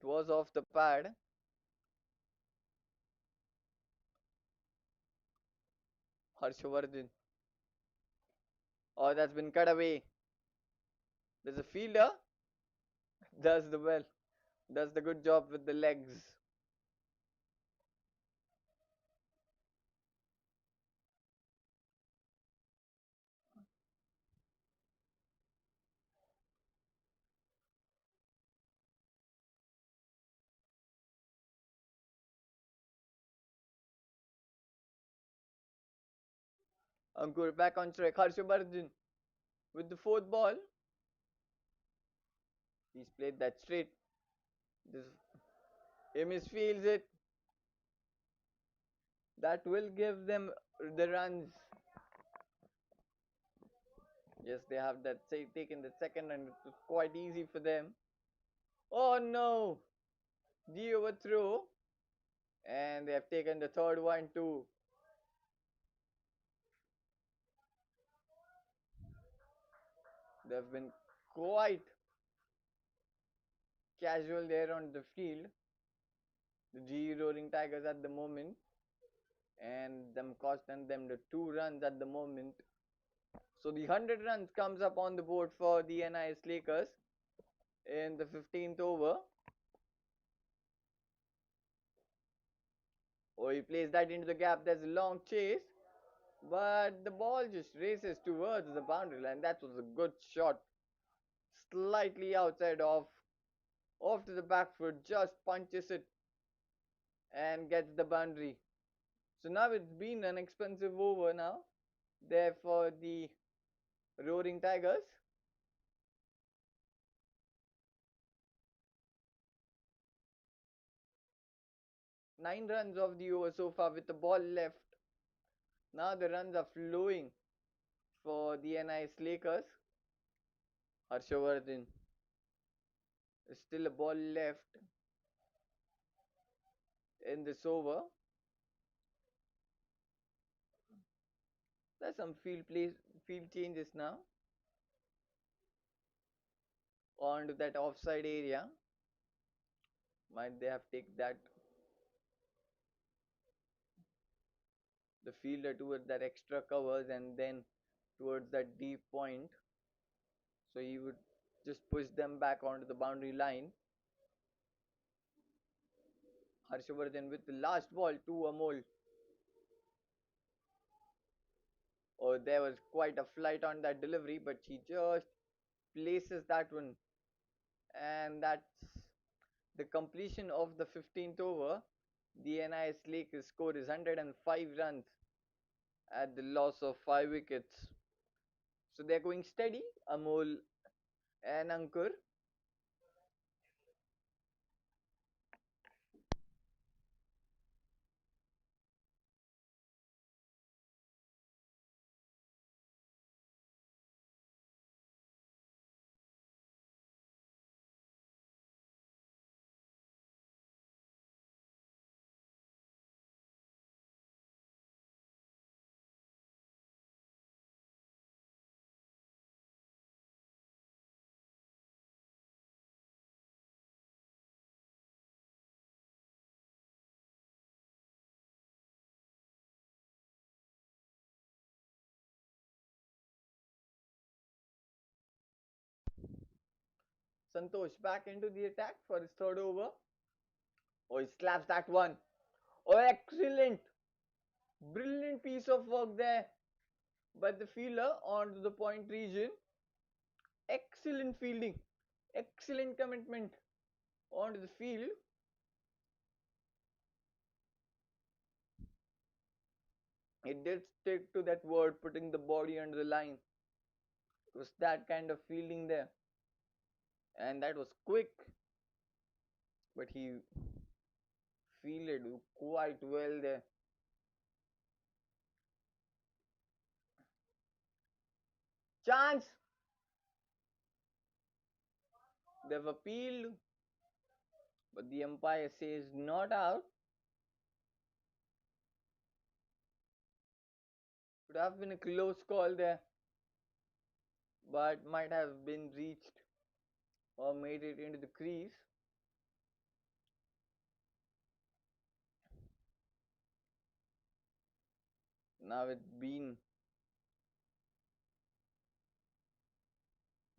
It was off the pad. Harshavardhan. Oh, that's been cut away. There's a fielder. Does the well. Does the good job with the legs. Ankur back on track. Harshavardhan with the fourth ball. He's played that straight. This Amis feels it. That will give them the runs. Yes, they have that taken the second, and it was quite easy for them. Oh no! The overthrow, and they have taken the third one too. They have been quite casual there on the field. The GE Roaring Tigers at the moment, and them costing them the 2 runs at the moment. So the 100 runs comes up on the board for the NISLAKERS in the 15th over. Oh, he plays that into the gap. There's a long chase, but the ball just races towards the boundary line. That was a good shot, slightly outside off to the back foot, just punches it and gets the boundary. So now it's been an expensive over now there for the Roaring Tigers. 9 runs of the over so far with the ball left. Now the runs are flowing for the NISLAKERS. Harshavardhan. Still a ball left in this over. There's some field changes now onto that offside area. Might they have taken that the fielder towards that extra covers and then towards that deep point. So he would just push them back onto the boundary line. Harshavardhan with the last ball to Amol. Oh, there was quite a flight on that delivery, but he just places that one. And that's the completion of the 15th over. The NISLAKERS score is 105 runs at the loss of 5 wickets. So they're going steady, Amol and Ankur. Santosh back into the attack for his third over. Oh, he slaps that one. Oh, excellent. Brilliant piece of work there by the fielder onto the point region. Excellent fielding. Excellent commitment onto the field. It did stick to that word, putting the body under the line. It was that kind of fielding there. And that was quick. But he fielded quite well there. Chance! They've appealed, but the umpire says not out. Could have been a close call there, but might have been reached or made it into the crease. Now it's been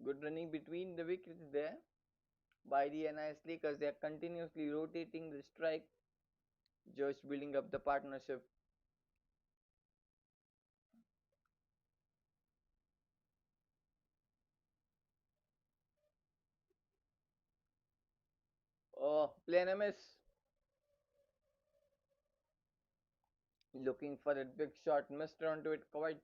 good running between the wickets there by the NISLakers. They are continuously rotating the strike, just building up the partnership. Oh, plain a miss. Looking for that big shot, missed onto it quite.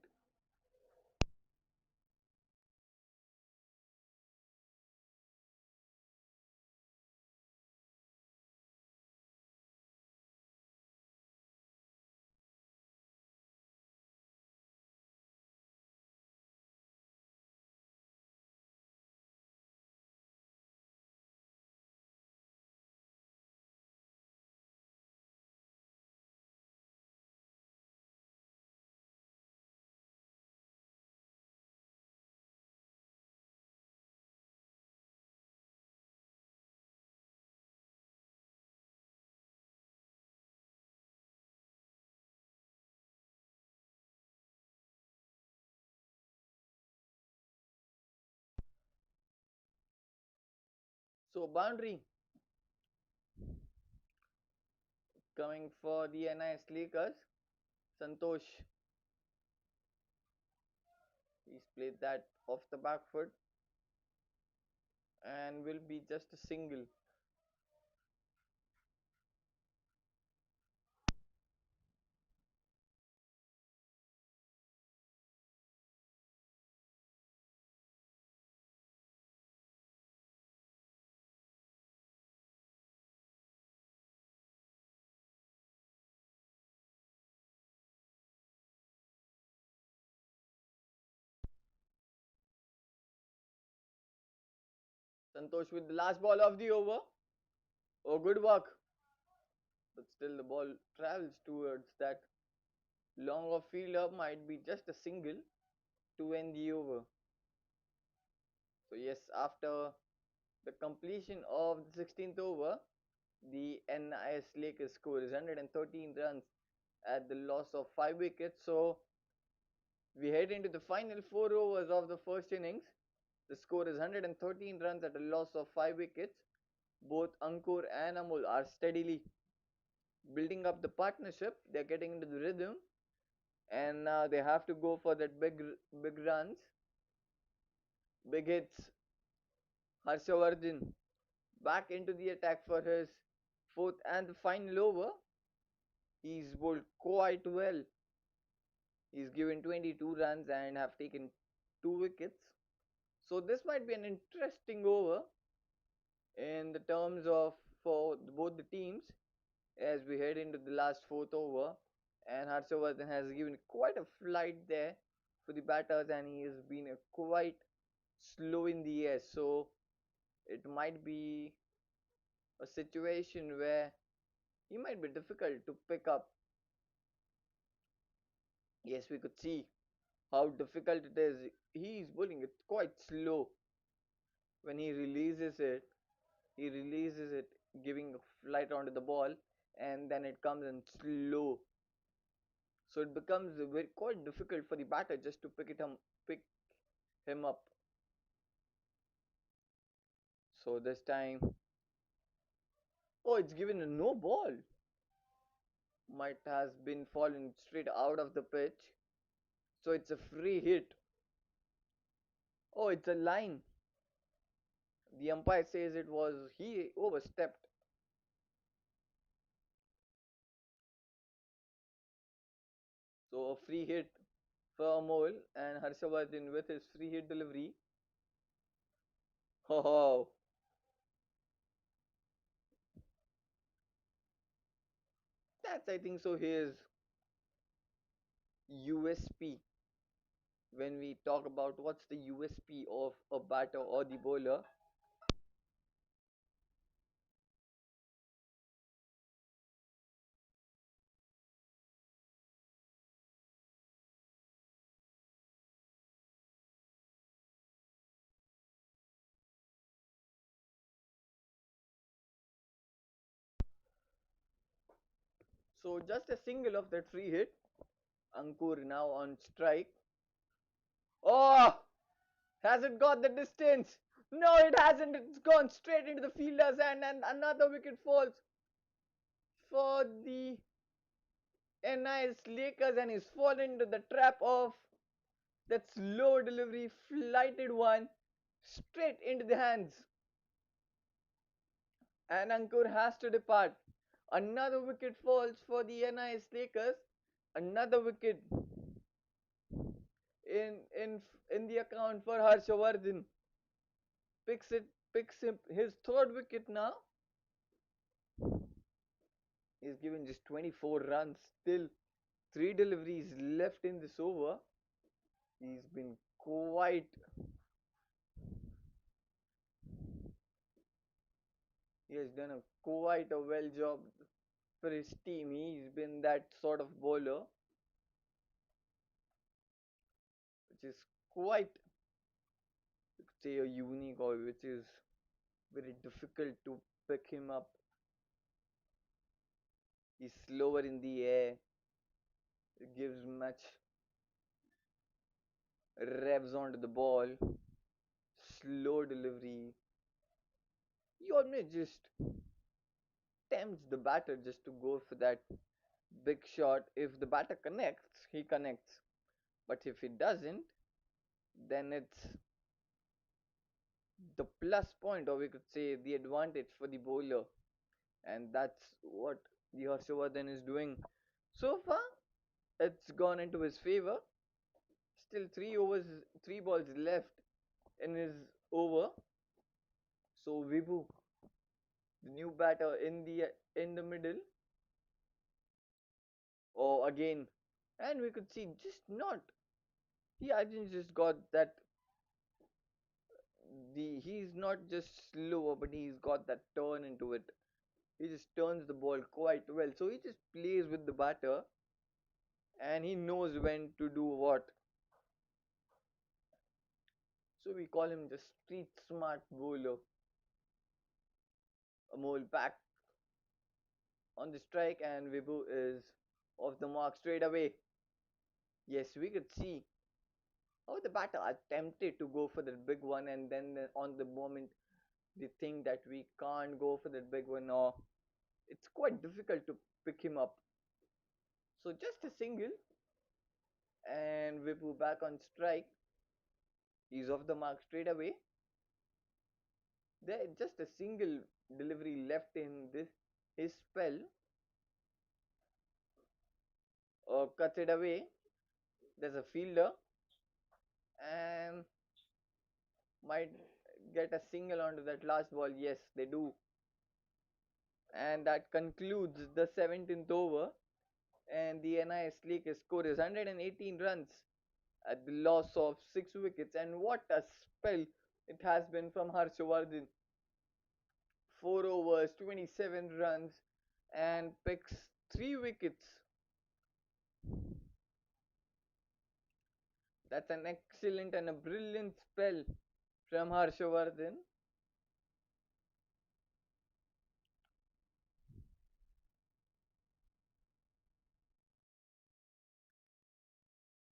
So boundary coming for the NISLakers. Santosh, he's played that off the back foot and will be just a single. Santosh with the last ball of the over. Oh, good work. But still the ball travels towards that long off fielder, might be just a single to end the over. So yes, after the completion of the 16th over, the NISLakers score is 113 runs at the loss of 5 wickets. So we head into the final 4 overs of the first innings. The score is 113 runs at a loss of 5 wickets. Both Ankur and Amul are steadily building up the partnership. They're getting into the rhythm, and now they have to go for that big runs, big hits. Harshavardhan back into the attack for his fourth and the final over. He's bowled quite well. He's given 22 runs and have taken 2 wickets. So this might be an interesting over in the terms of for both the teams as we head into the last fourth over. And Harshavardhan has given quite a flight there for the batters, and he has been quite slow in the air. So it might be a situation where he might be difficult to pick up. Yes, we could see how difficult it is. He is bowling it quite slow. When he releases it, giving a flight onto the ball, and then it comes in slow. So it becomes very quite difficult for the batter just to pick him up. So this time, oh, it's given a no ball. Might has been fallen straight out of the pitch. So it's a free hit. Oh, it's a line. The umpire says it was he overstepped. So a free hit for Amol, and Harshavardhan with his free hit delivery. Oh, that's I think so his USP. When we talk about what's the USP of a batter or the bowler, so just a single of that free hit, Ankur now on strike. Oh! Has it got the distance? No, it hasn't. It's gone straight into the fielder's hand, and another wicket falls for the NISLAKERS, and he's fallen into the trap of that slow delivery, flighted one straight into the hands. And Ankur has to depart. Another wicket falls for the NISLAKERS. Another wicket in in in the account for Harshavardhan. Picks him his third wicket now. He's given just 24 runs. Still 3 deliveries left in this over. He's been quite. He has done a quite a well job for his team. He's been that sort of bowler, which is quite, you could say, a unique, or which is very difficult to pick him up. He's slower in the air. It gives much revs onto the ball. Slow delivery. He almost just tempts the batter just to go for that big shot. If the batter connects, he connects. But if he doesn't, then it's the plus point, or we could say the advantage for the bowler. And that's what the Harshavardhan is doing. So far, it's gone into his favor. Still 3 balls left in his over. So Vibhu, the new batter in the middle, or again, and we could see just not. He hasn't just got that. He's not just slower, but he's got that turn into it. He just turns the ball quite well. So he just plays with the batter, and he knows when to do what. So we call him the street smart bowler. A mole back on the strike, and Vibhu is off the mark straight away. Yes, we could see how the batter attempted to go for that big one, and then on the moment they think that we can't go for that big one, or it's quite difficult to pick him up. So just a single, and Vibhu back on strike. He's off the mark straight away. There just a single delivery left in this his spell, or cuts it away. There's a fielder, and might get a single onto that last ball. Yes, they do. And that concludes the 17th over. And the NISLAKERS score is 118 runs at the loss of 6 wickets. And what a spell it has been from Harshavardhan. 4 overs, 27 runs, and picks 3 wickets. That's an excellent and a brilliant spell from Harshavardhan.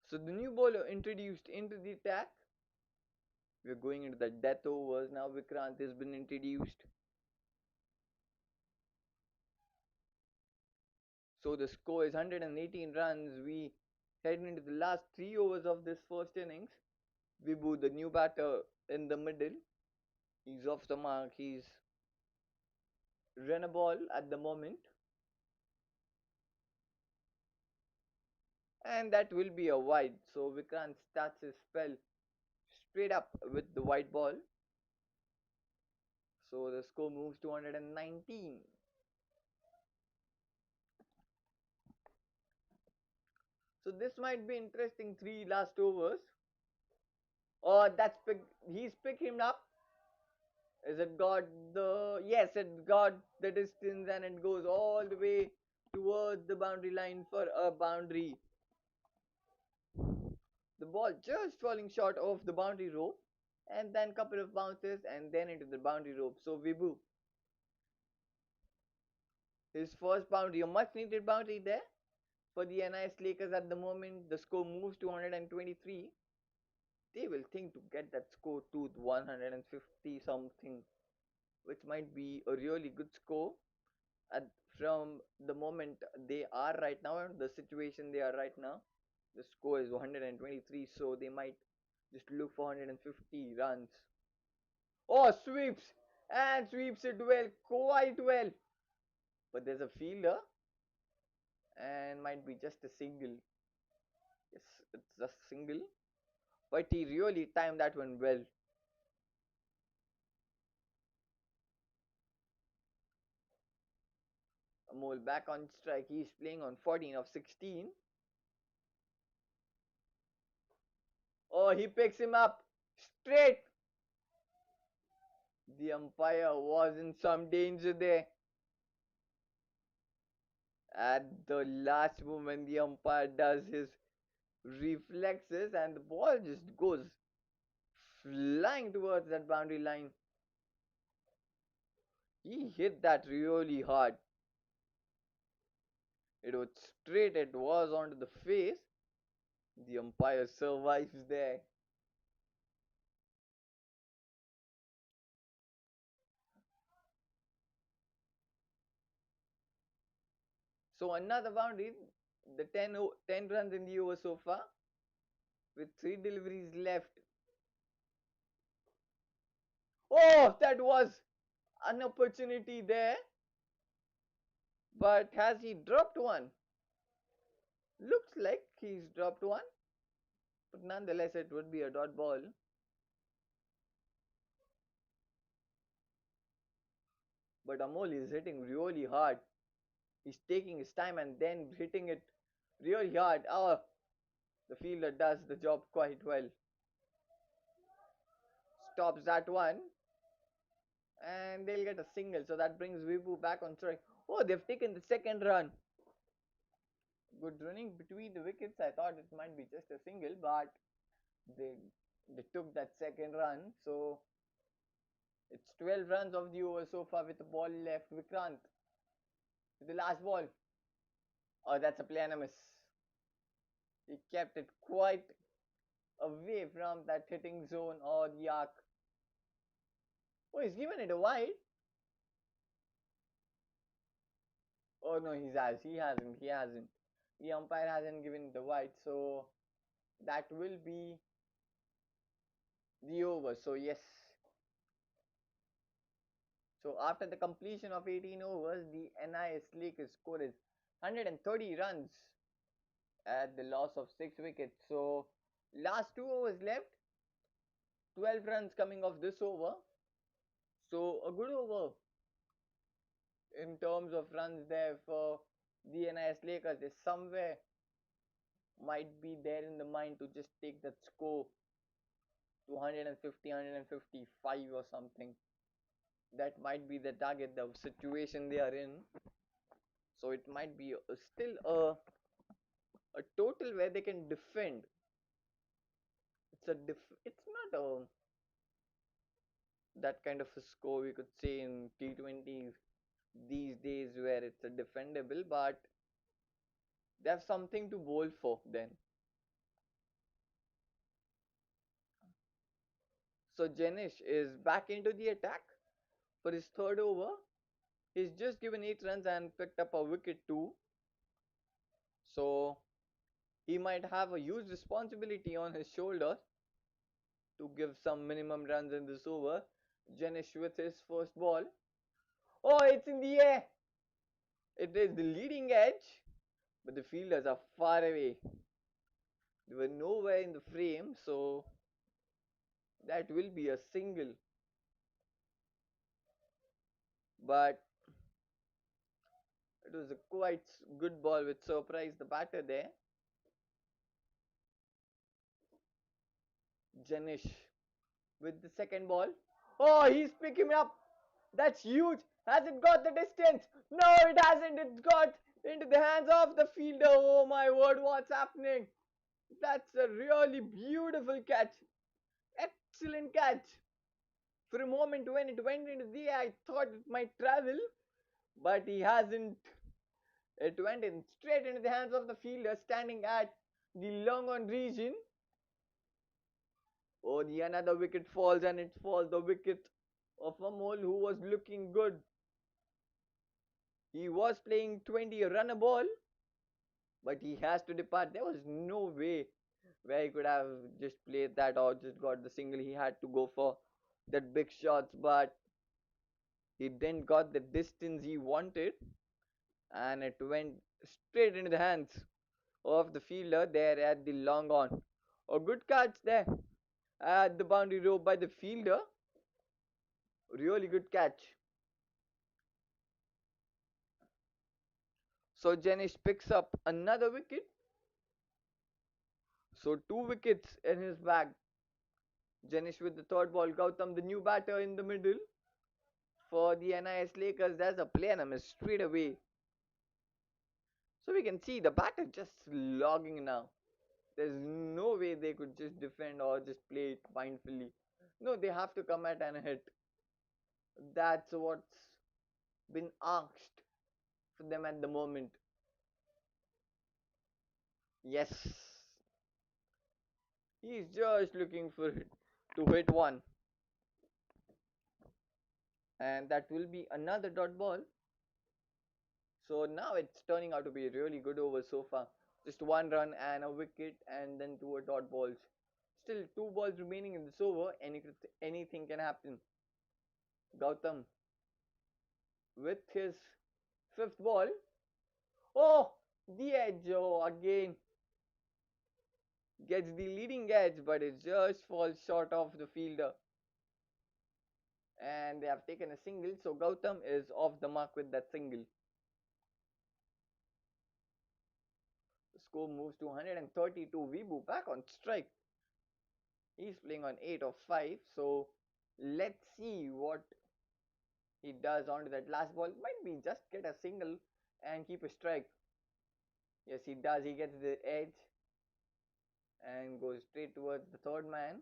So the new bowler introduced into the attack. We're going into the death overs now. Vikrant has been introduced. So the score is 118 runs. We head into the last 3 overs of this first innings. Vibhu, the new batter in the middle. He's off the mark. He's run a ball at the moment. And that will be a wide. So Vikrant starts his spell straight up with the white ball. So the score moves to 119. So this might be interesting. 3 last overs. Oh, he's picked him up. Is it got the, yes, it got the distance, and it goes all the way towards the boundary line for a boundary. The ball just falling short of the boundary rope, and then couple of bounces, and then into the boundary rope. So Vibhu, his first boundary, a much needed boundary there for the NIS Lakers at the moment. The score moves to 123. They will think to get that score to 150 something, which might be a really good score at from the moment they are right now and the situation they are right now. The score is 123, so they might just look for 150 runs. Oh, sweeps and sweeps it well, quite well. But there's a fielder and might be just a single. Yes, it's just single. But he really timed that one well. Amol back on strike. He's playing on 14 of 16. Oh, he picks him up straight. The umpire was in some danger there. At the last moment, the umpire does his reflexes and the ball just goes flying towards that boundary line. He hit that really hard. It was straight, it was onto the face. The umpire survives there. So another boundary, the 10 runs in the over so far with 3 deliveries left. Oh, that was an opportunity there. But has he dropped one? Looks like he's dropped one. But nonetheless, it would be a dot ball. But Amol is hitting really hard. He's taking his time and then hitting it really hard. Oh, the fielder does the job quite well. Stops that one. And they'll get a single. So that brings Vipu back on strike. Oh, they've taken the second run. Good running between the wickets. I thought it might be just a single, but they they took that second run. So it's 12 runs of the over so far with the ball left. Vikrant with the last ball. Oh, that's a player miss. He kept it quite away from that hitting zone or the arc. Oh, he's given it a wide. Oh no, he has. He hasn't. He hasn't. The umpire hasn't given the wide, so that will be the over. So yes. So after the completion of 18 overs, the NISLAKERS score is 130 runs at the loss of 6 wickets. So last 2 overs left, 12 runs coming off this over. So a good over in terms of runs there for the NISLAKERS. They somewhere might be there in the mind to just take that score to 150, 155 or something. That might be the target, the situation they are in. So it might be still a total where they can defend. It's not that kind of a score we could say in T20s these days where it's a defendable, but they have something to bowl for then. So Janish is back into the attack for his third over. He's just given 8 runs and picked up a wicket too. So he might have a huge responsibility on his shoulders to give some minimum runs in this over. Janish with his first ball. Oh, it's in the air. It is the leading edge, but the fielders are far away. They were nowhere in the frame, so that will be a single. But it was a quite good ball which surprised the batter there. Janish with the second ball. Oh, he's picking up. That's huge. Has it got the distance? No, it hasn't. It's got into the hands of the fielder. Oh my word, what's happening? That's a really beautiful catch. Excellent catch. For a moment when it went into the air, I thought it might travel, but he hasn't It went in straight into the hands of the fielder standing at the long on region. Oh, the another wicket falls, and it falls the wicket of a mole who was looking good. He was playing 20 runner ball, but he has to depart. There was no way where he could have just played that or just got the single. He had to go for that big shots, but he didn't got the distance he wanted, and it went straight into the hands of the fielder there at the long on. A good catch there at the boundary row by the fielder. Really good catch. So Janish picks up another wicket. So 2 wickets in his bag. Janish with the third ball. Gautam, the new batter in the middle for the NISLAKERS. There's a play and a miss straight away. So we can see the batter just logging now. There's no way they could just defend or just play it mindfully. No, they have to come at and hit. That's what's been asked for them at the moment. Yes, he's just looking for it to hit one, and that will be another dot ball. So now it's turning out to be a really good over so far. Just 1 run and a wicket, and then 2 dot balls. Still 2 balls remaining in this over. Anything can happen. Gautam with his fifth ball. Oh, the edge. Oh, again gets the leading edge, but it just falls short of the fielder. And they have taken a single, so Gautam is off the mark with that single. The score moves to 132. Vibu back on strike. He's playing on 8 of 5, so let's see what he does onto that last ball. Might be just get a single and keep a strike. Yes, he does. He gets the edge and goes straight towards the third man.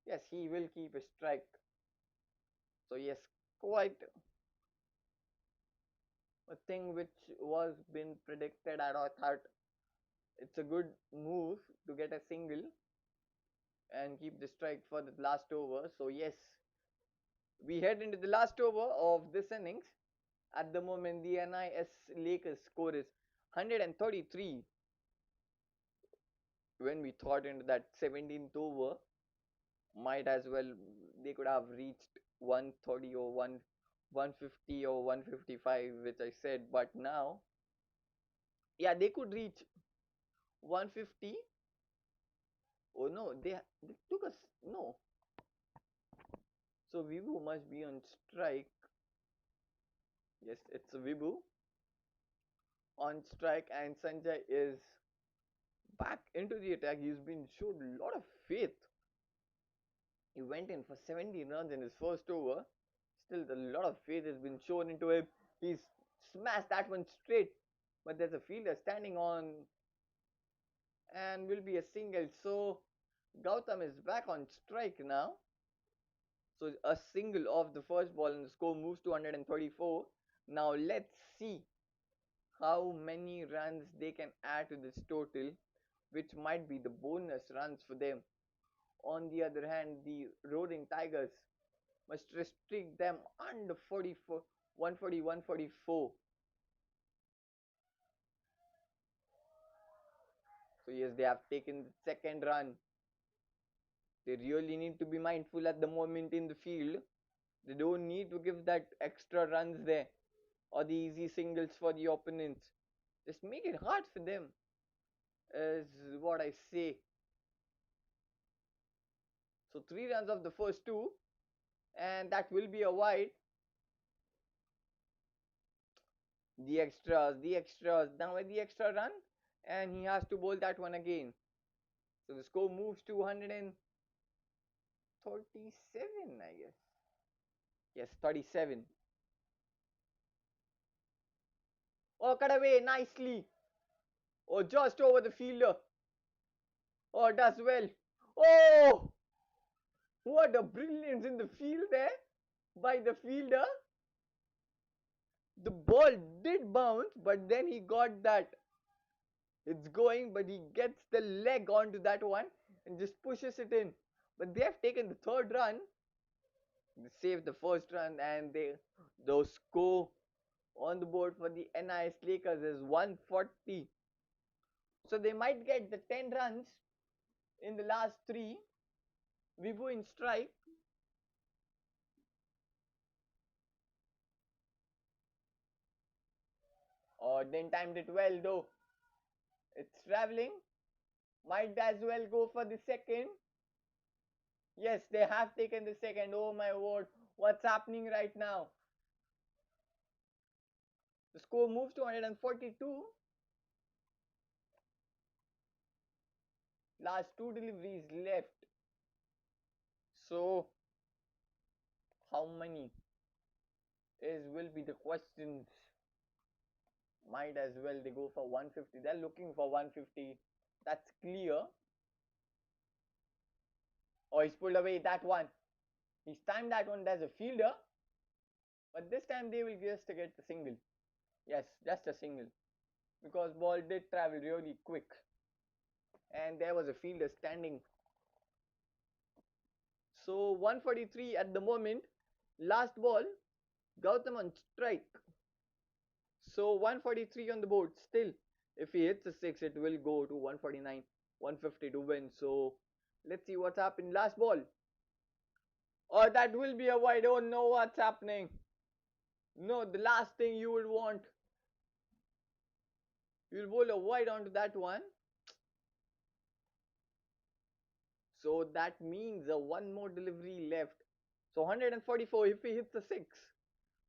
Yes, he will keep a strike. So yes, quite a thing which was been predicted. I thought it's a good move to get a single and keep the strike for the last over. So yes, we head into the last over of this innings. At the moment, the NIS Lakers score is 133. When we thought into that 17th over, might as well they could have reached 130 or 150 or 155, which I said. But now, yeah, they could reach 150. Oh no, they took us no. So Vibu must be on strike. Yes, it's Vibu on strike, and Sanjay is back into the attack. He's been showed a lot of faith. He went in for 17 runs in his first over. Still, a lot of faith has been shown into him. He's smashed that one straight, but there's a fielder standing on and will be a single. So Gautam is back on strike now. So a single off the first ball, and the score moves to 134. Now let's see how many runs they can add to this total, which might be the bonus runs for them. On the other hand, the Roaring Tigers must restrict them under 44, 140, 144. So yes, they have taken the second run. They really need to be mindful at the moment in the field. They don't need to give that extra runs there or the easy singles for the opponents. Just make it hard for them is what I say. So 3 runs of the first two, and that will be a wide. The extras. Now with the extra run, and he has to bowl that one again. So the score moves to 137, I guess. Yes, 37. Oh, cut away nicely. Oh, just over the fielder. Oh, does well. Oh, what a brilliance in the field there by the fielder. The ball did bounce, but then he got that. It's going, but he gets the leg onto that one and just pushes it in. But they have taken the third run. They saved the first run, and those score on the board for the NISLAKERS is 140. So they might get the 10 runs in the last three. Vivu in strike. Or then timed it well though. It's traveling. Might as well go for the second. Yes, they have taken the second. Oh my word. What's happening right now? The score moves to 142. Last two deliveries left. So, how many will be the questions? Might as well they go for 150. They're looking for 150. That's clear. Oh, he's pulled away that one. He's timed that one as a fielder. But this time they will just get the single. Yes, just a single. Because ball did travel really quick. And there was a fielder standing. So 143 at the moment. Last ball. Gautam on strike. So 143 on the board. Still, if he hits a 6, it will go to 149, 150 to win. So let's see what's happened. Last ball. Oh, that will be a wide. Oh no, what's happening? No, the last thing you would want. You'll bowl a wide onto that one. So that means one more delivery left. So 144 if he hits a 6.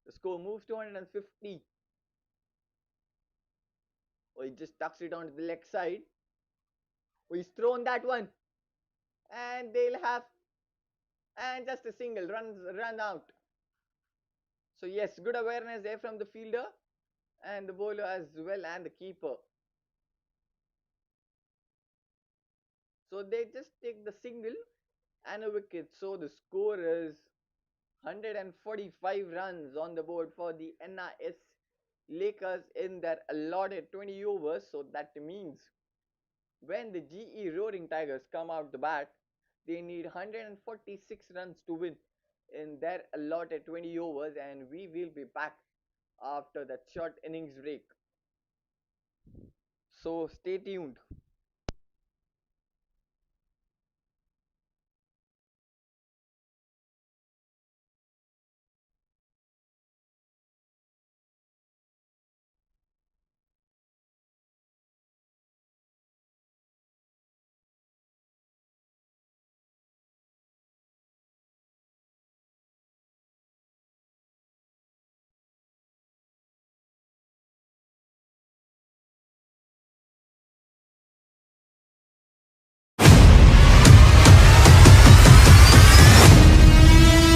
The score moves to 150. Oh, he just tucks it onto the leg side. Oh, he's thrown that one. And they'll have, and just a single, run out. So yes, good awareness there from the fielder and the bowler as well, and the keeper. So they just take the single and a wicket. So the score is 145 runs on the board for the NISLAKERS in their allotted 20 overs. So that means when the GE Roaring Tigers come out the bat, they need 146 runs to win in their allotted 20 overs, and we will be back after that short innings break. So stay tuned.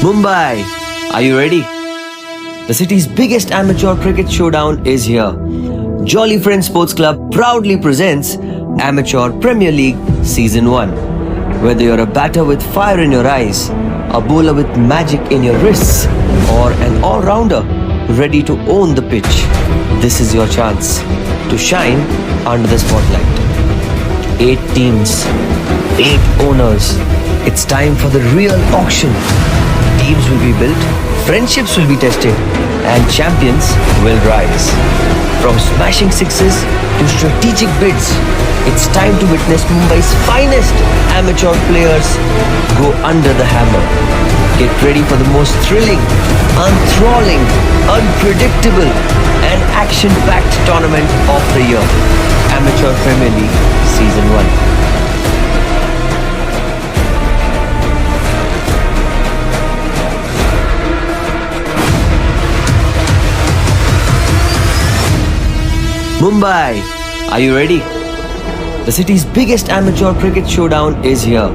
Mumbai, are you ready? The city's biggest amateur cricket showdown is here. Jolly Friends Sports Club proudly presents Amateur Premier League Season 1. Whether you're a batter with fire in your eyes, a bowler with magic in your wrists, or an all-rounder ready to own the pitch, this is your chance to shine under the spotlight. 8 teams, 8 owners. It's time for the real auction. Teams will be built, friendships will be tested, and champions will rise. From smashing sixes to strategic bids, it's time to witness Mumbai's finest amateur players go under the hammer. Get ready for the most thrilling, enthralling, unpredictable, and action-packed tournament of the year. Amateur Premier League Season 1. Mumbai, are you ready? The city's biggest amateur cricket showdown is here.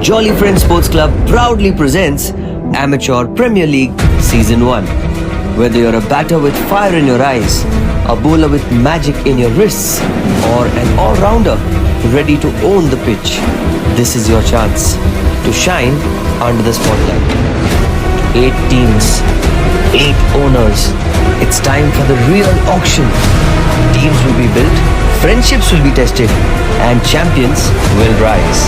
Jolly Friends Sports Club proudly presents Amateur Premier League Season 1. Whether you're a batter with fire in your eyes, a bowler with magic in your wrists, or an all-rounder ready to own the pitch, this is your chance to shine under the spotlight. 8 teams, 8 owners. It's time for the real auction. Teams will be built, friendships will be tested, and champions will rise.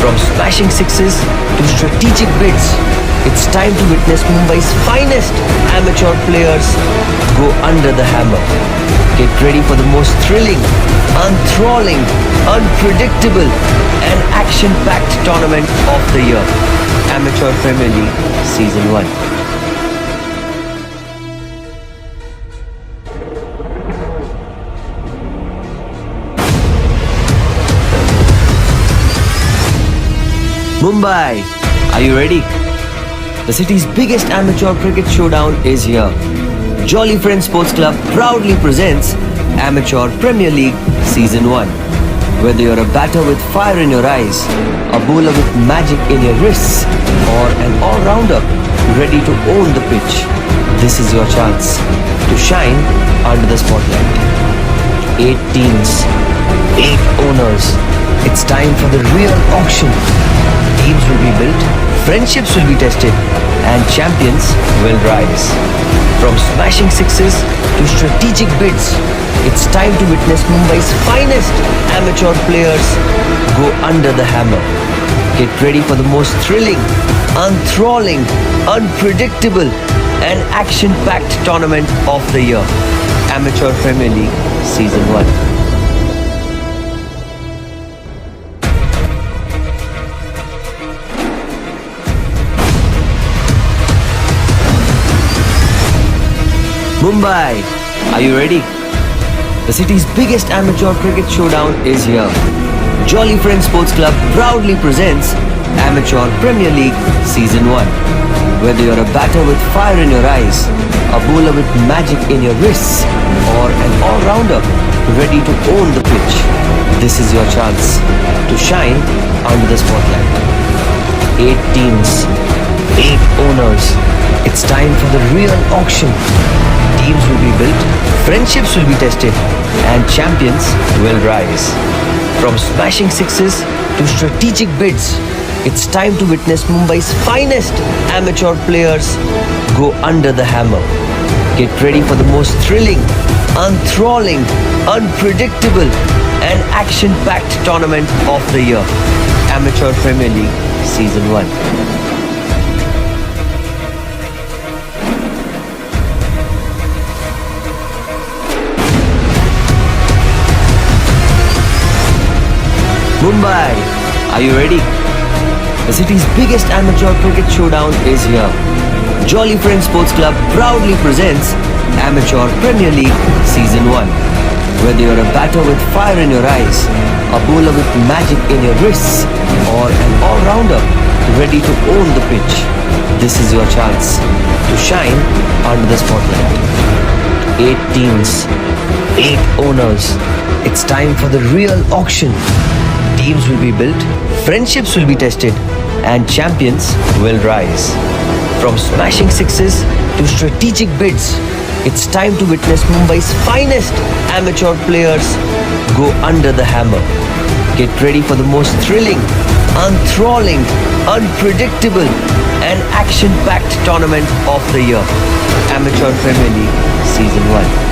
From smashing sixes to strategic bids, it's time to witness Mumbai's finest amateur players go under the hammer. Get ready for the most thrilling, enthralling, unpredictable, and action-packed tournament of the year. Amateur Premier League Season 1. Mumbai, are you ready? The city's biggest amateur cricket showdown is here. Jolly Friends Sports Club proudly presents Amateur Premier League Season 1. Whether you're a batter with fire in your eyes, a bowler with magic in your wrists, or an all-rounder ready to own the pitch, this is your chance to shine under the spotlight. 8 teams, 8 owners. It's time for the real auction. Teams will be built, friendships will be tested, and champions will rise. From smashing sixes to strategic bids, it's time to witness Mumbai's finest amateur players go under the hammer. Get ready for the most thrilling, enthralling, unpredictable, and action-packed tournament of the year. Amateur Premier League Season 1. Mumbai, are you ready? The city's biggest amateur cricket showdown is here. Jolly Friends Sports Club proudly presents Amateur Premier League Season 1. Whether you're a batter with fire in your eyes, a bowler with magic in your wrists, or an all-rounder ready to own the pitch, this is your chance to shine under the spotlight. 8 teams, 8 owners. It's time for the real auction. Teams will be built, friendships will be tested, and champions will rise. From smashing sixes to strategic bids, it's time to witness Mumbai's finest amateur players go under the hammer. Get ready for the most thrilling, enthralling, unpredictable, and action-packed tournament of the year. Amateur Premier League Season 1. Mumbai, are you ready? The city's biggest amateur cricket showdown is here. Jolly Friends Sports Club proudly presents Amateur Premier League Season 1. Whether you're a batter with fire in your eyes, a bowler with magic in your wrists, or an all-rounder ready to own the pitch, this is your chance to shine under the spotlight. 8 teams, 8 owners. It's time for the real auction. Teams will be built, friendships will be tested, and champions will rise. From smashing sixes to strategic bids, it's time to witness Mumbai's finest amateur players go under the hammer. Get ready for the most thrilling, enthralling, unpredictable, and action-packed tournament of the year. Amateur Premier League Season 1.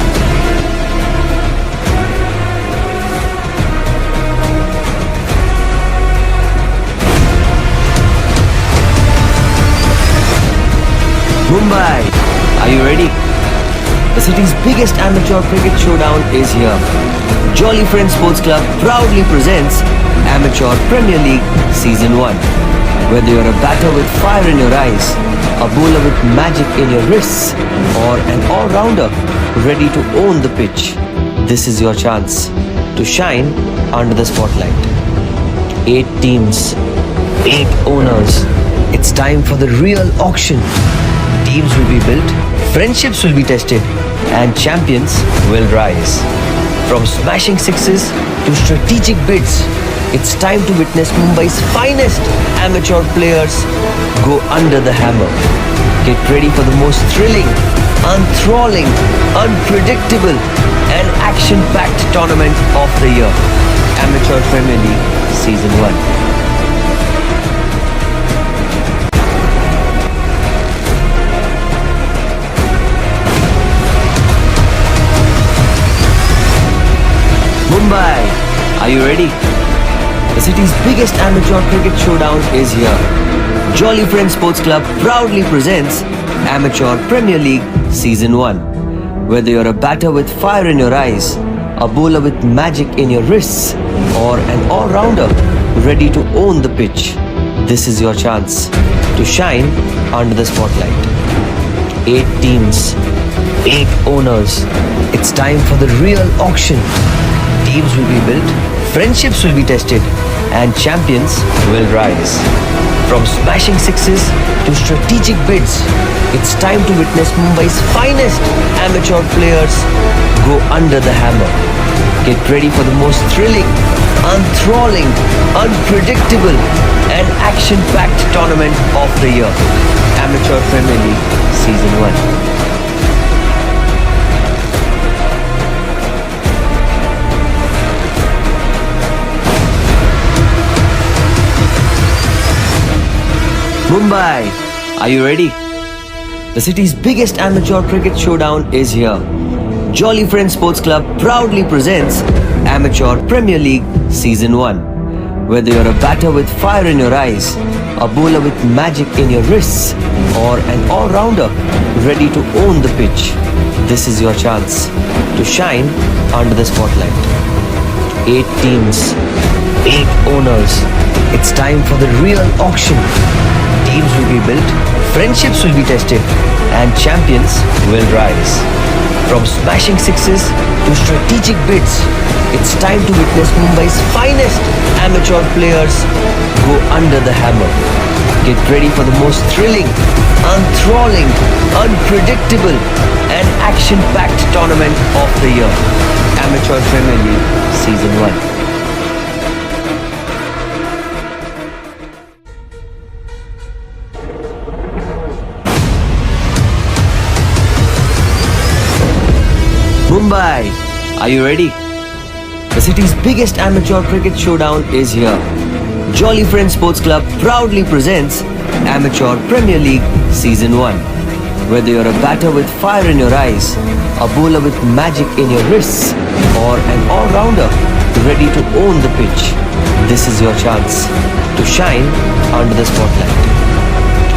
Mumbai, are you ready? The city's biggest amateur cricket showdown is here. Jolly Friends Sports Club proudly presents Amateur Premier League Season 1. Whether you're a batter with fire in your eyes, a bowler with magic in your wrists, or an all-rounder ready to own the pitch, this is your chance to shine under the spotlight. 8 teams, 8 owners. It's time for the real auction. Teams will be built, friendships will be tested, and champions will rise. From smashing sixes to strategic bids, it's time to witness Mumbai's finest amateur players go under the hammer. Get ready for the most thrilling, enthralling, unpredictable, and action-packed tournament of the year. Amateur Premier League Season 1. Mumbai, are you ready? The city's biggest amateur cricket showdown is here. Jolly Friends Sports Club proudly presents Amateur Premier League Season 1. Whether you're a batter with fire in your eyes, a bowler with magic in your wrists, or an all-rounder ready to own the pitch, this is your chance to shine under the spotlight. 8 teams, 8 owners. It's time for the real auction. Teams will be built, friendships will be tested, and champions will rise. From smashing sixes to strategic bids, it's time to witness Mumbai's finest amateur players go under the hammer. Get ready for the most thrilling, enthralling, unpredictable, and action-packed tournament of the year. Amateur Premier League Season 1. Mumbai, are you ready? The city's biggest amateur cricket showdown is here. Jolly Friends Sports Club proudly presents Amateur Premier League Season 1. Whether you're a batter with fire in your eyes, a bowler with magic in your wrists, or an all-rounder ready to own the pitch, this is your chance to shine under the spotlight. 8 teams, 8 owners. It's time for the real auction. Teams will be built, friendships will be tested, and champions will rise. From smashing sixes to strategic bids, it's time to witness Mumbai's finest amateur players go under the hammer. Get ready for the most thrilling, enthralling, unpredictable, and action-packed tournament of the year. Amateur Premier League Season 1. Mumbai, are you ready? The city's biggest amateur cricket showdown is here. Jolly Friends Sports Club proudly presents Amateur Premier League Season 1. Whether you're a batter with fire in your eyes, a bowler with magic in your wrists, or an all-rounder ready to own the pitch, this is your chance to shine under the spotlight.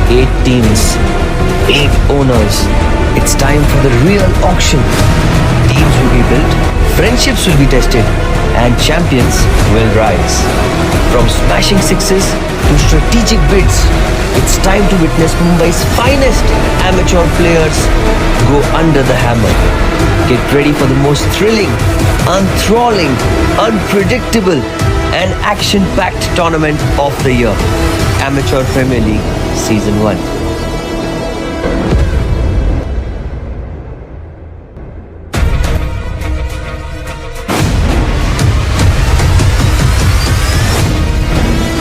8 teams, 8 owners. It's time for the real auction. Teams will be built, friendships will be tested, and champions will rise. From smashing sixes to strategic bids, it's time to witness Mumbai's finest amateur players go under the hammer. Get ready for the most thrilling, enthralling, unpredictable, and action-packed tournament of the year. Amateur Premier League Season 1.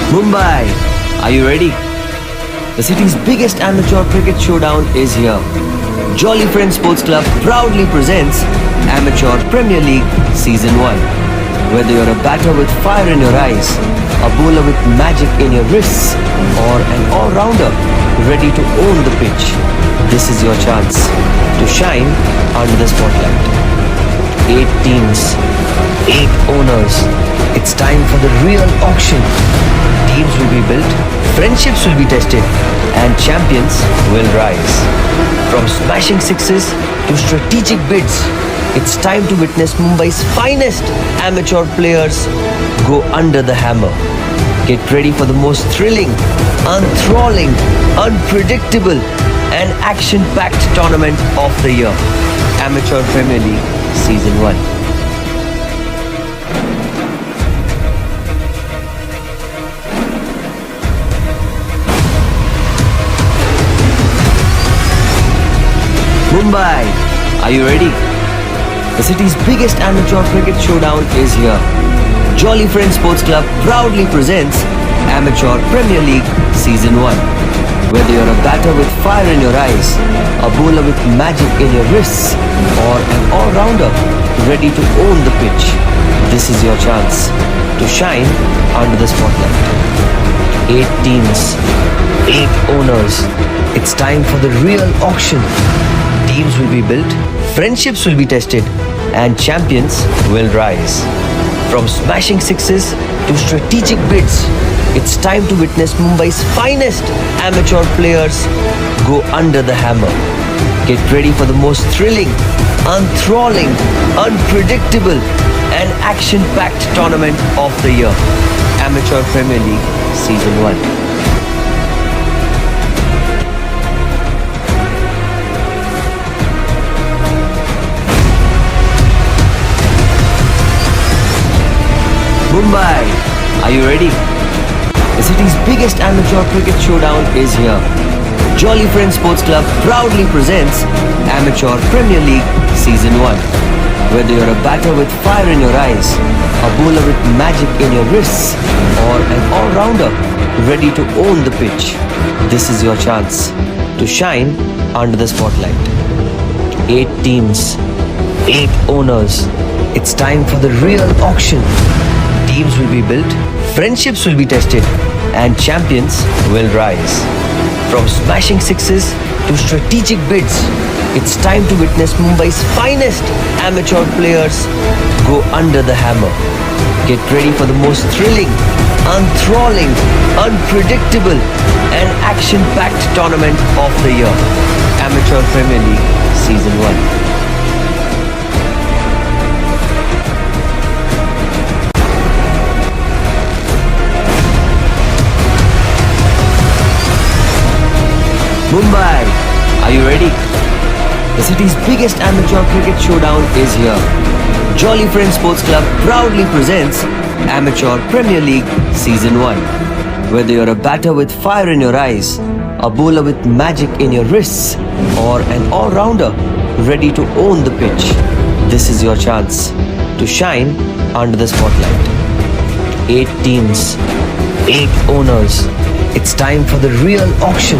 Mumbai, are you ready? The city's biggest amateur cricket showdown is here. Jolly Friends Sports Club proudly presents Amateur Premier League Season 1. Whether you're a batter with fire in your eyes, a bowler with magic in your wrists, or an all-rounder ready to own the pitch, this is your chance to shine under the spotlight. 8 teams, 8 owners. It's time for the real auction. Teams will be built, friendships will be tested, and champions will rise. From smashing sixes to strategic bids, it's time to witness Mumbai's finest amateur players go under the hammer. Get ready for the most thrilling, enthralling, unpredictable, and action-packed tournament of the year. Amateur Premier League Season 1. Mumbai, are you ready? The city's biggest amateur cricket showdown is here. Jolly Friends Sports Club proudly presents Amateur Premier League Season 1. Whether you're a batter with fire in your eyes, a bowler with magic in your wrists, or an all-rounder ready to own the pitch, this is your chance to shine under the spotlight. 8 teams, 8 owners. It's time for the real auction. Teams will be built, friendships will be tested, and champions will rise. From smashing sixes to strategic bids, it's time to witness Mumbai's finest amateur players go under the hammer. Get ready for the most thrilling, enthralling, unpredictable, and action-packed tournament of the year. Amateur Premier League Season 1. Mumbai, are you ready? The city's biggest amateur cricket showdown is here. Jolly Friends Sports Club proudly presents Amateur Premier League Season 1. Whether you're a batter with fire in your eyes, a bowler with magic in your wrists, or an all-rounder ready to own the pitch, this is your chance to shine under the spotlight. 8 teams, 8 owners. It's time for the real auction. Teams will be built, friendships will be tested, and champions will rise. From smashing sixes to strategic bids, it's time to witness Mumbai's finest amateur players go under the hammer. Get ready for the most thrilling, enthralling, unpredictable, and action-packed tournament of the year. Amateur Premier League Season 1. Mumbai, are you ready? The city's biggest amateur cricket showdown is here. Jolly Friends Sports Club proudly presents Amateur Premier League Season 1. Whether you're a batter with fire in your eyes, a bowler with magic in your wrists, or an all-rounder ready to own the pitch, this is your chance to shine under the spotlight. 8 teams, 8 owners. It's time for the real auction.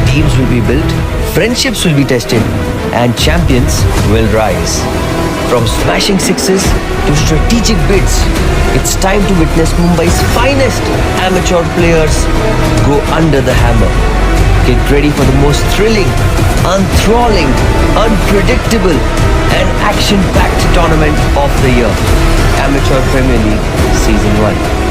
Teams will be built, friendships will be tested, and champions will rise. From smashing sixes to strategic bids, it's time to witness Mumbai's finest amateur players go under the hammer. Get ready for the most thrilling, enthralling, unpredictable, and action-packed tournament of the year. Amateur Premier League Season 1.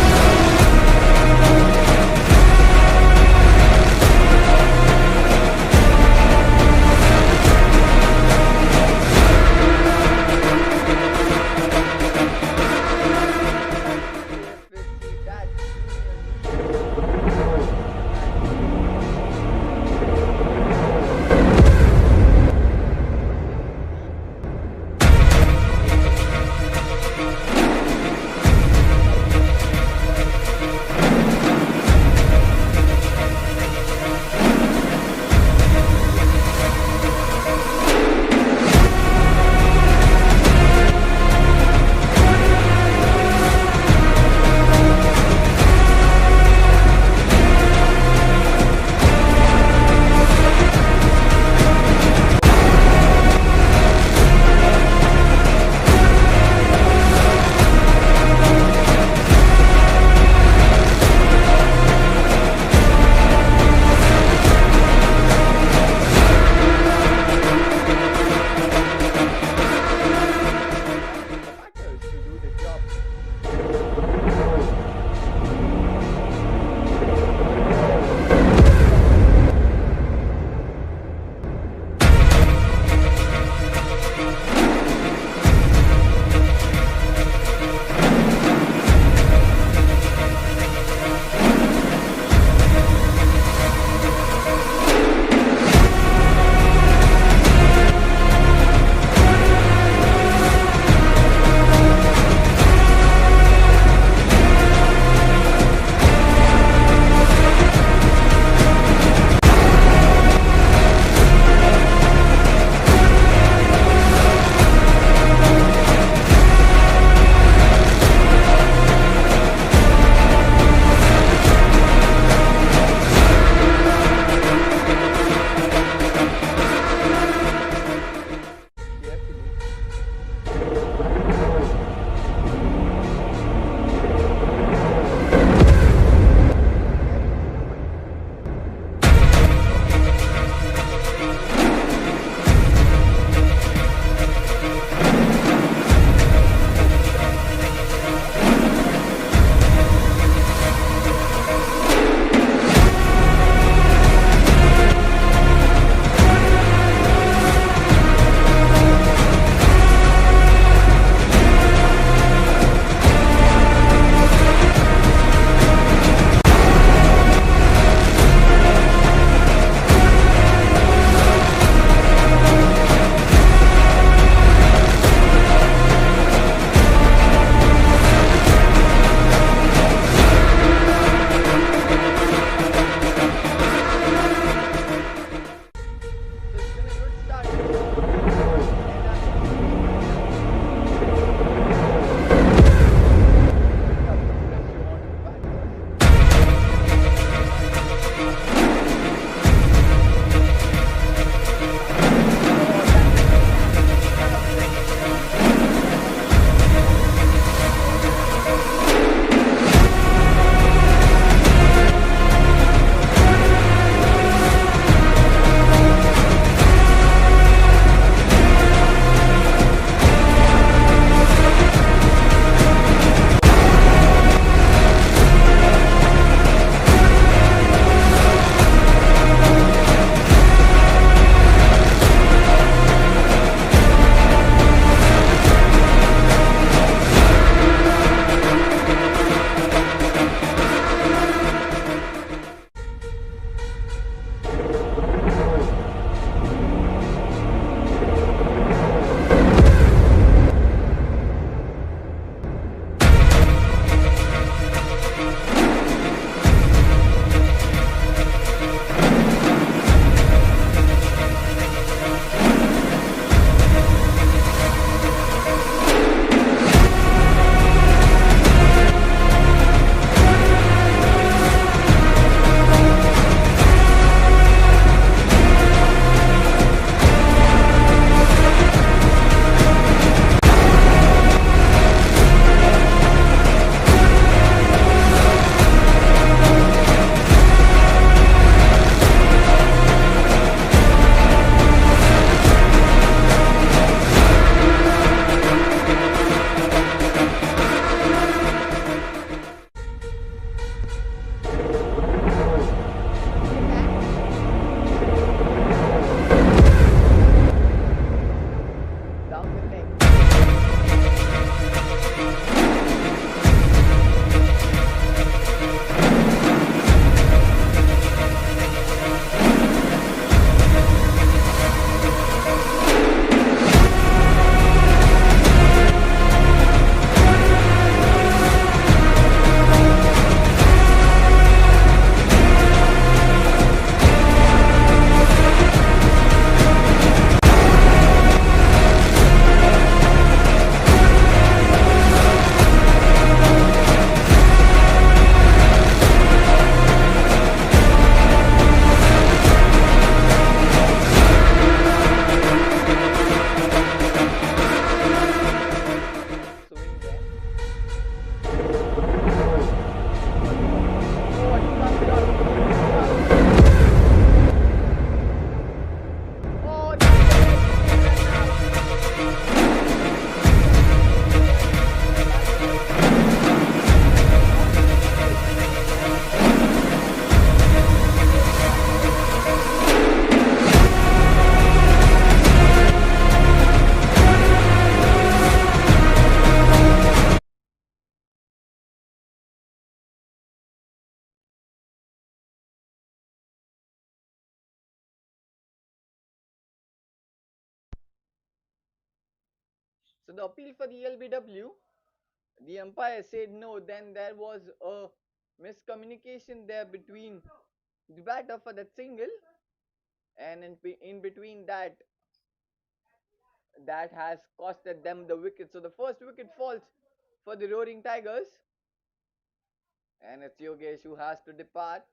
So the appeal for the LBW, the umpire said no. Then there was a miscommunication there between the batter for that single, and in between that has costed them the wicket. So the first wicket falls for the Roaring Tigers, and it's Yogesh who has to depart.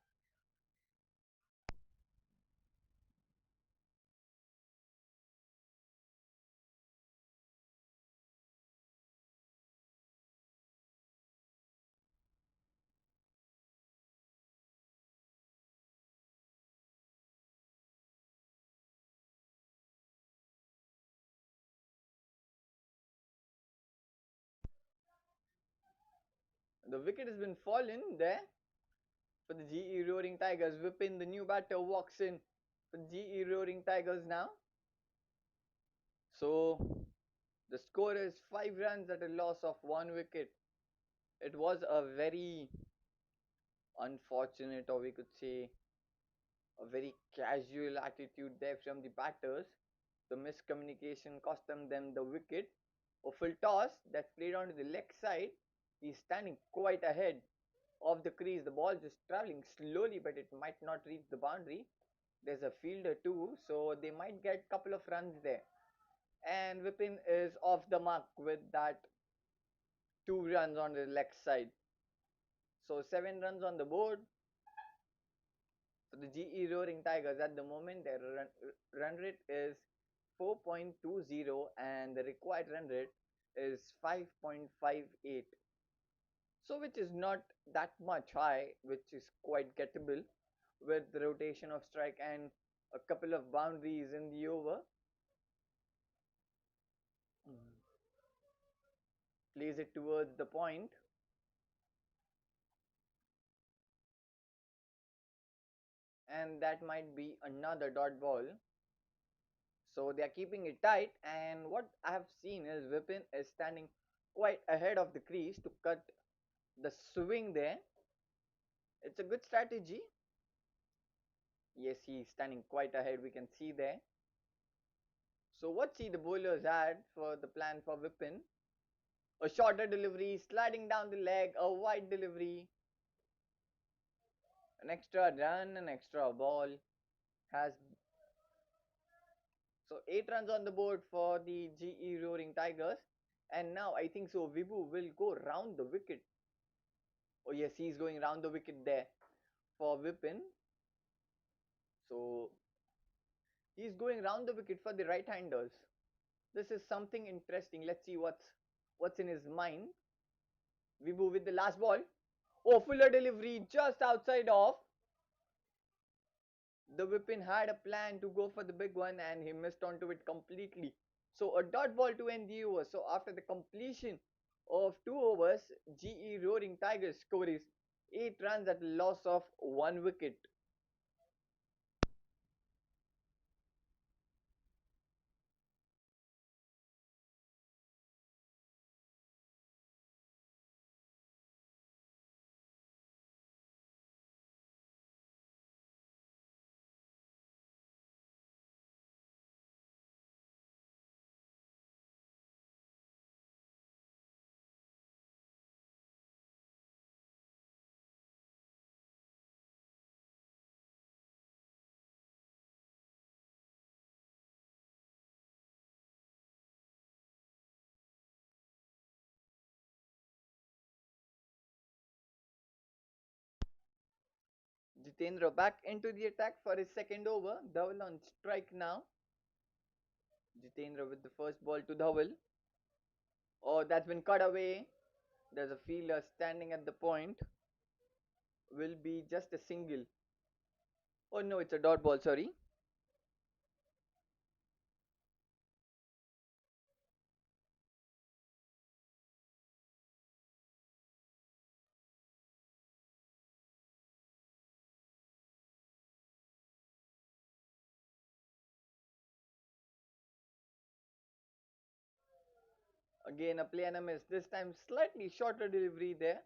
The wicket has been fallen there for the GE Roaring Tigers. Whipping the new batter walks in for the GE Roaring Tigers now. So the score is 5 runs at a loss of 1 wicket. It was a very unfortunate, or we could say a very casual attitude there from the batters. The miscommunication cost them the wicket. A full toss that's played onto the leg side. He's standing quite ahead of the crease. The ball just traveling slowly, but it might not reach the boundary. There's a fielder too, so they might get a couple of runs there. And Vipin is off the mark with that 2 runs on the leg side. So 7 runs on the board for the GE Roaring Tigers. At the moment, their run rate is 4.20 and the required run rate is 5.58. So which is not that much high, which is quite gettable with the rotation of strike and a couple of boundaries in the over. Plays it towards the point, and that might be another dot ball. So they are keeping it tight, and what I have seen is Vipin is standing quite ahead of the crease to cut the swing there. It's a good strategy. Yes, he's standing quite ahead, we can see there. So what see the bowlers had for the plan for Vipin? A shorter delivery, sliding down the leg, a wide delivery, an extra run, an extra ball. Has So 8 runs on the board for the GE Roaring Tigers. And now I think so Vibu will go round the wicket. Oh yes, he's going round the wicket there for Vipin. So he's going round the wicket for the right-handers. This is something interesting. Let's see what's in his mind. Vibu with the last ball. Oh, fuller delivery just outside off. The Vipin had a plan to go for the big one and he missed onto it completely. So a dot ball to end the over. So after the completion of 2 overs, GE Roaring Tigers score is 8 runs at a loss of 1 wicket. Jitendra back into the attack for his second over. Dhaval on strike now. Jitendra with the first ball to Dhaval. Oh, that's been cut away. There's a fielder standing at the point. Will be just a single. Oh no, it's a dot ball, sorry. Again, a play and a miss. This time, slightly shorter delivery there.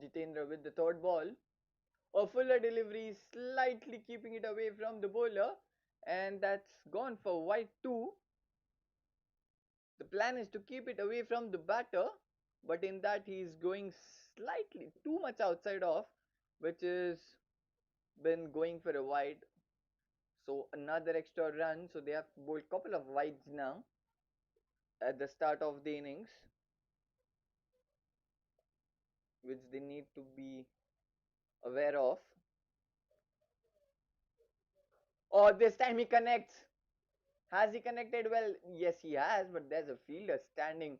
Jitendra with the third ball. A fuller delivery, slightly keeping it away from the bowler, and that's gone for wide 2. The plan is to keep it away from the batter, but in that he's going slightly too much outside off, which is been going for a wide. So another extra run. So they have bowled couple of wides now at the start of the innings, which they need to be aware of. Oh, this time he connects. Has he connected well? Yes, he has, but there's a fielder standing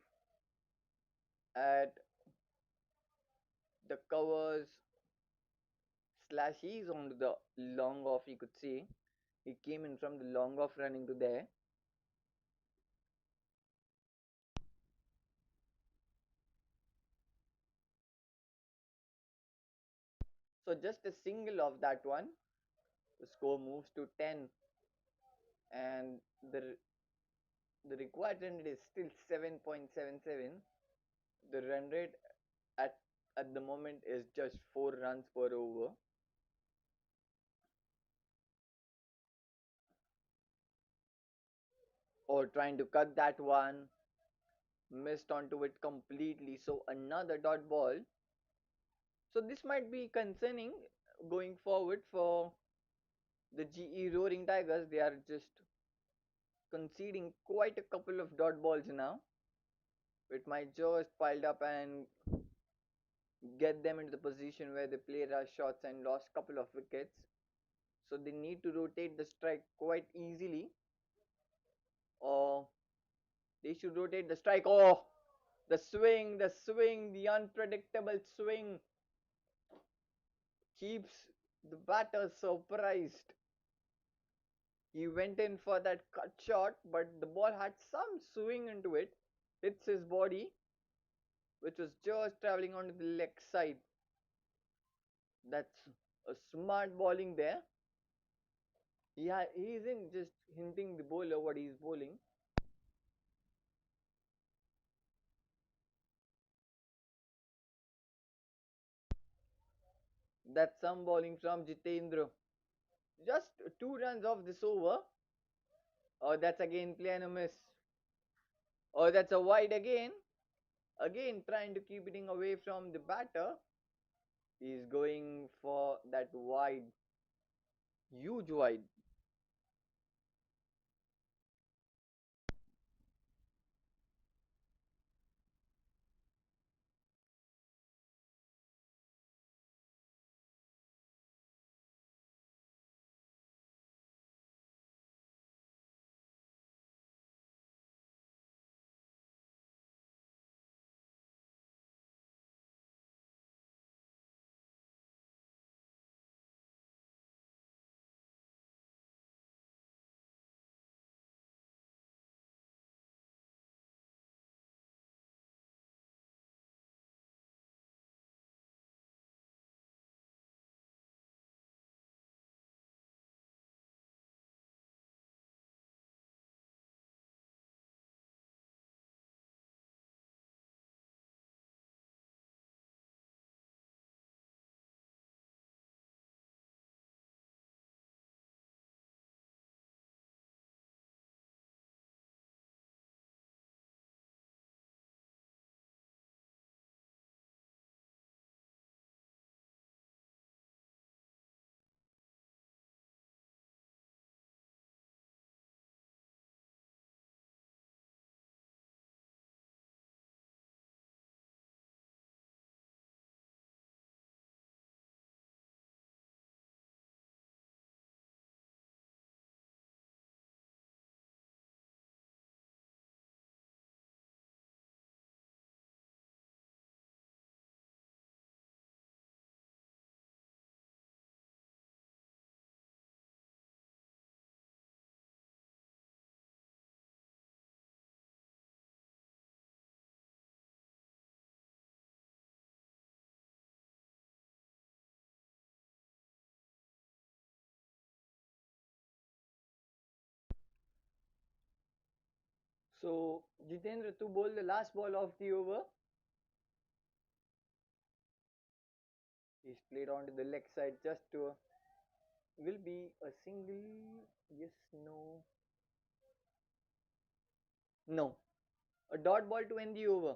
at the covers slash he's on the long off, you could say. He came in from the long off running to there. So just a single of that one. The score moves to 10, and the required run rate is still 7.77. The run rate at at the moment is just 4 runs per over. Or trying to cut that one, missed onto it completely. So another dot ball. So this might be concerning going forward for the GE Roaring Tigers. They are just conceding quite a couple of dot balls now. It might just piled up and get them into the position where they play rush shots and lost couple of wickets. So they need to rotate the strike quite easily, or they should rotate the strike. Oh, the swing, the unpredictable swing keeps the batter surprised. He went in for that cut shot, but the ball had some swing into it, hits his body, which was just traveling onto the leg side. That's a smart bowling there. He isn't just hinting the bowler what he's bowling. That's some bowling from Jitendra. Just 2 runs off this over. Oh, that's again playing a miss. Oh, that's a wide again. Again trying to keep it away from the batter. He's going for that wide, huge wide. So Jitendra to bowl the last ball of the over. played onto the leg side just to will be a single. Yes, no, no. A dot ball to end the over.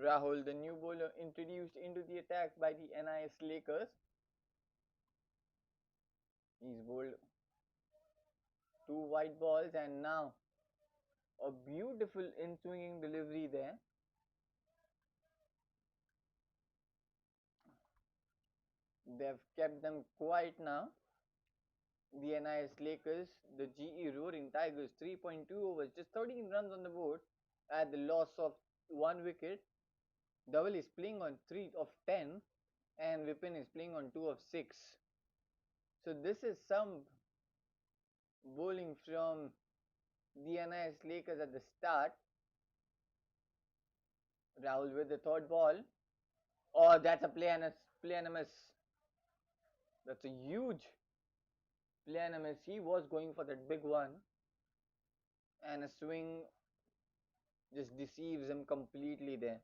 Rahul, the new bowler introduced into the attack by the NISLakers. He's bowled two white balls and now a beautiful in swinging delivery there. They've kept them quiet now. The NISLakers, the GE Roaring Tigers, 3.2 overs, just 13 runs on the board at the loss of one wicket. Double is playing on 3 of 10 and Vipin is playing on 2 of 6. So this is some bowling from the NISLakers at the start. Rahul with the third ball. Oh, that's a play and a miss. That's a huge play and a miss. He was going for that big one. And a swing just deceives him completely there.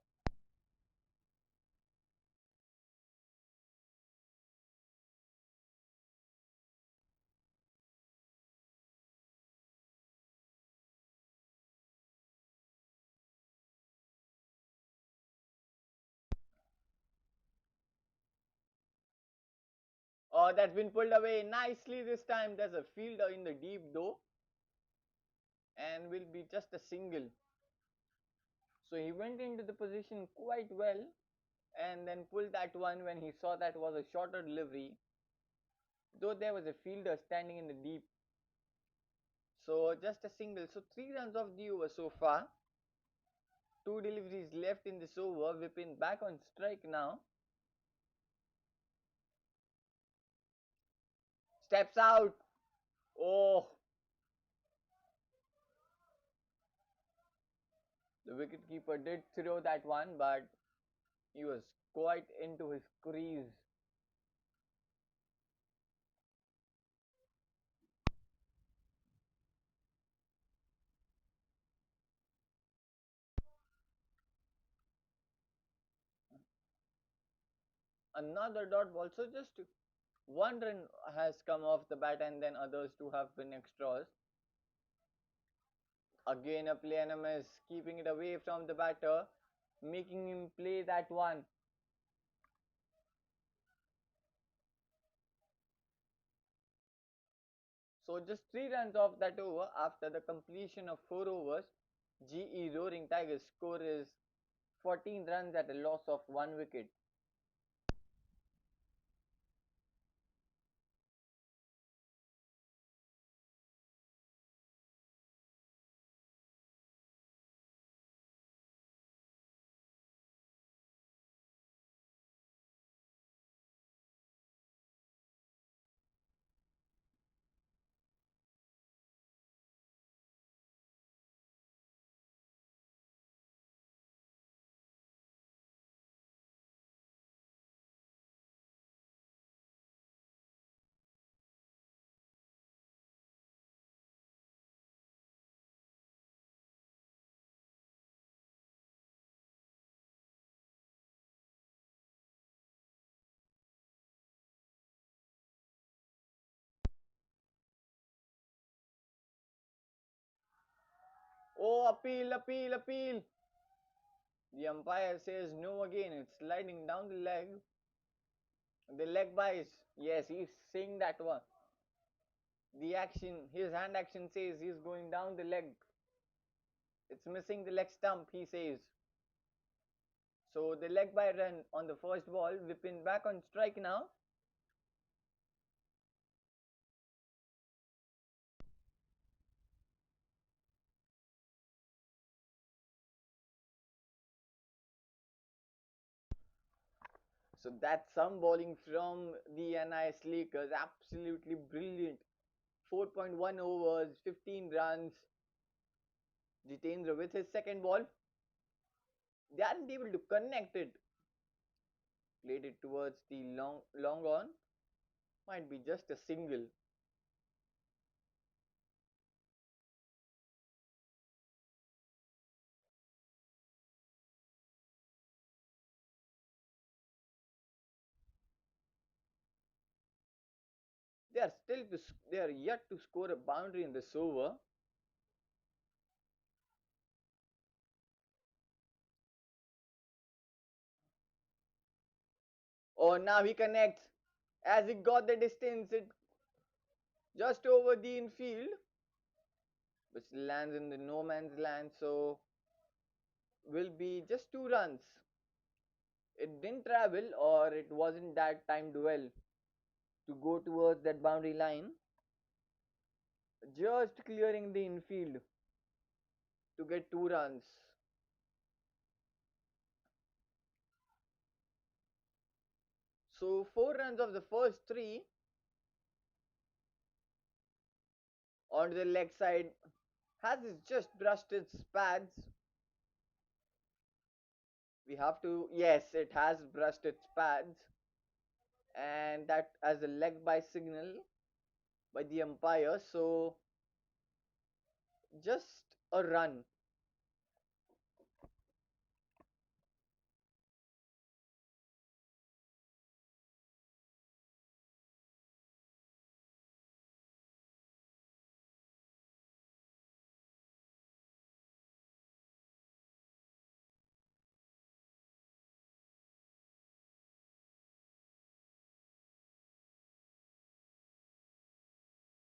Oh, that's been pulled away nicely this time. There's a fielder in the deep though. And will be just a single. So he went into the position quite well and then pulled that one when he saw that was a shorter delivery. Though there was a fielder standing in the deep. So just a single. So 3 runs off the over so far. Two deliveries left in this over. Vipin back on strike now. Steps out. Oh, the wicketkeeper did throw that one, but he was quite into his crease. Another dot ball. So just one run has come off the bat, and then others two have been extras. Again, a player miss, keeping it away from the batter, making him play that one. So just 3 runs off that over after the completion of 4 overs. GE Roaring Tigers score is 14 runs at a loss of 1 wicket. Oh, appeal, appeal, appeal. The umpire says no again. It's sliding down the leg. The leg bites. Yes, he's saying that one. The action, his hand action says he's going down the leg. It's missing the leg stump, he says. So the leg by run on the first ball, Vipin back on strike now. So that's some bowling from the NISLAKERS. Absolutely brilliant. 4.1 overs, 15 runs. Jitendra with his second ball. They aren't able to connect it. Played it towards the long on. Might be just a single. They are still to, they are yet to score a boundary in this over. Oh, now he connects. As he got the distance, it just over the infield, which lands in the no man's land. So will be just 2 runs. It didn't travel, or it wasn't that timed well to go towards that boundary line. Just clearing the infield to get 2 runs. So 4 runs of the first three on the leg side. Has it just brushed its pads? We have to, yes, it has brushed its pads, and that as a leg by signal by the umpire. So just a run.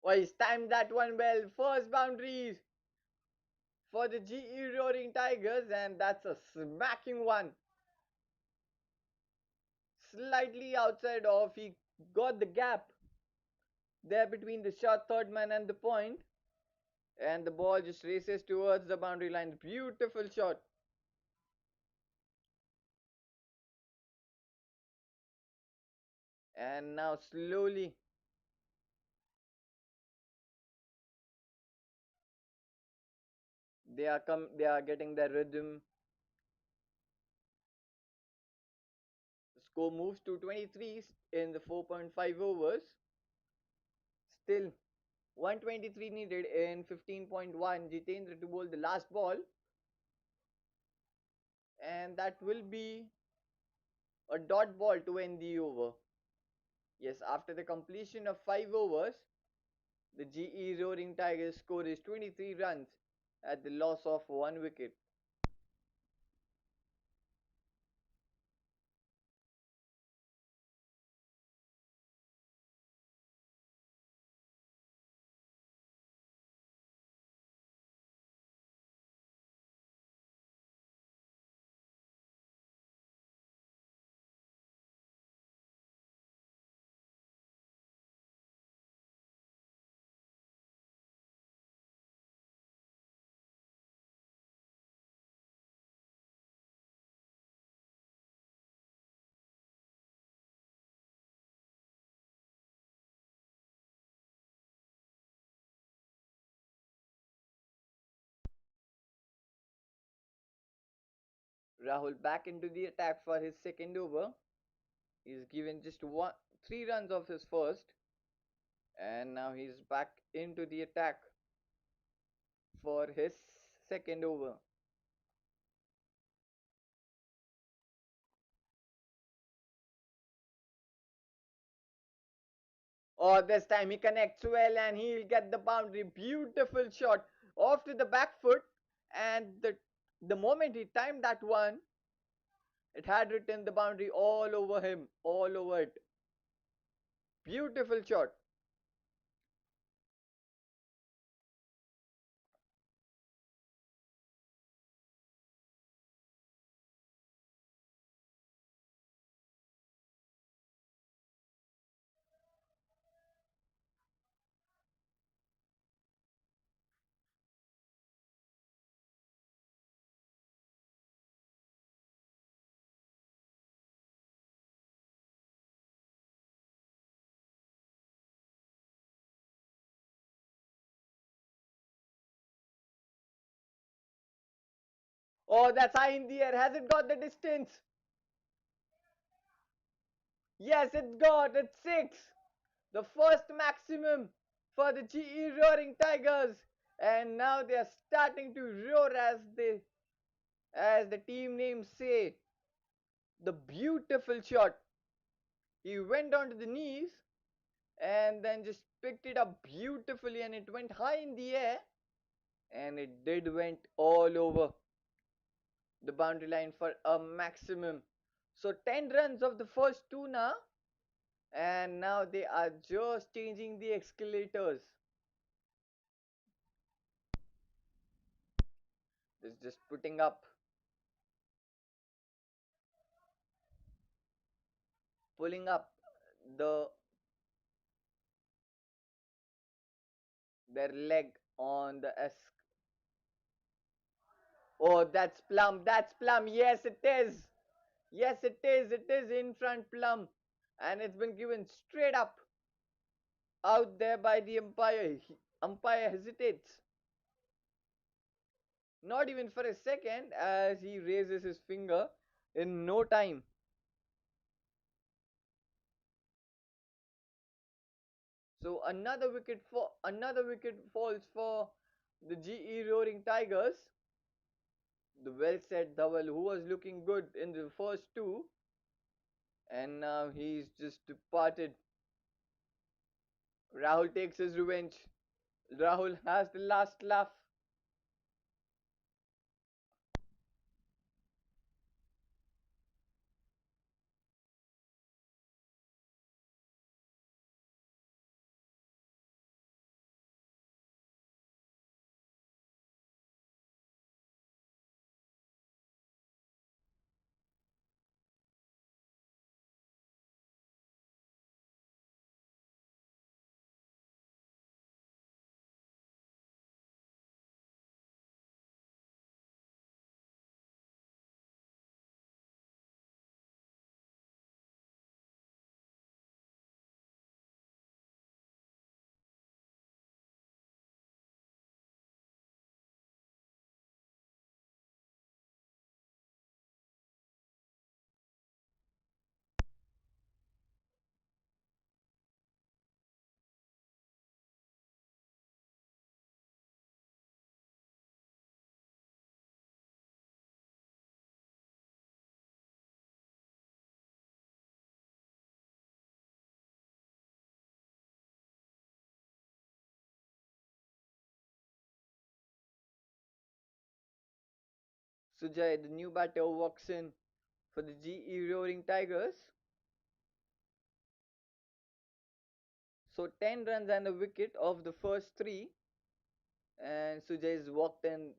Well, he's timed that one well. First boundaries for the GE Roaring Tigers, and that's a smacking one. Slightly outside of, he got the gap there between the short third man and the point, and the ball just races towards the boundary line. Beautiful shot. And now slowly they are getting their rhythm. The score moves to 23 in the 4.5 overs. Still 123 needed in 15.1. Jitendra to bowl the last ball, and that will be a dot ball to end the over. Yes, after the completion of 5 overs, the GE Roaring Tigers score is 23 runs at the loss of 1 wicket. Rahul back into the attack for his second over. He's given just 3 runs of his first, and now he's back into the attack for his second over. Oh, this time he connects well and he'll get the boundary. Beautiful shot off to the back foot, and the moment he timed that one, it had written the boundary all over him, all over it. Beautiful shot. Oh, that's high in the air. Has it got the distance? Yes, it's got. It's six. The first maximum for the GE Roaring Tigers. And now they are starting to roar as the team names say. The beautiful shot. He went onto the knees and then just picked it up beautifully, and it went high in the air, and it did went all over the boundary line for a maximum. So 10 runs of the first two now, and now they are just changing the escalators. It's just pulling up the their leg on the Oh, that's plum. That's plum. Yes, it is. Yes, it is. It is in front plum, and it's been given straight up out there by the umpire. Umpire hesitates, not even for a second, as he raises his finger in no time. So another wicket falls for the GE Roaring Tigers. The well said Dhaval, who was looking good in the first two, and now he's just departed. Rahul takes his revenge. Rahul has the last laugh. Sujay, the new batter, walks in for the GE Roaring Tigers. So 10 runs and a wicket of the first three. And Sujay's walked in.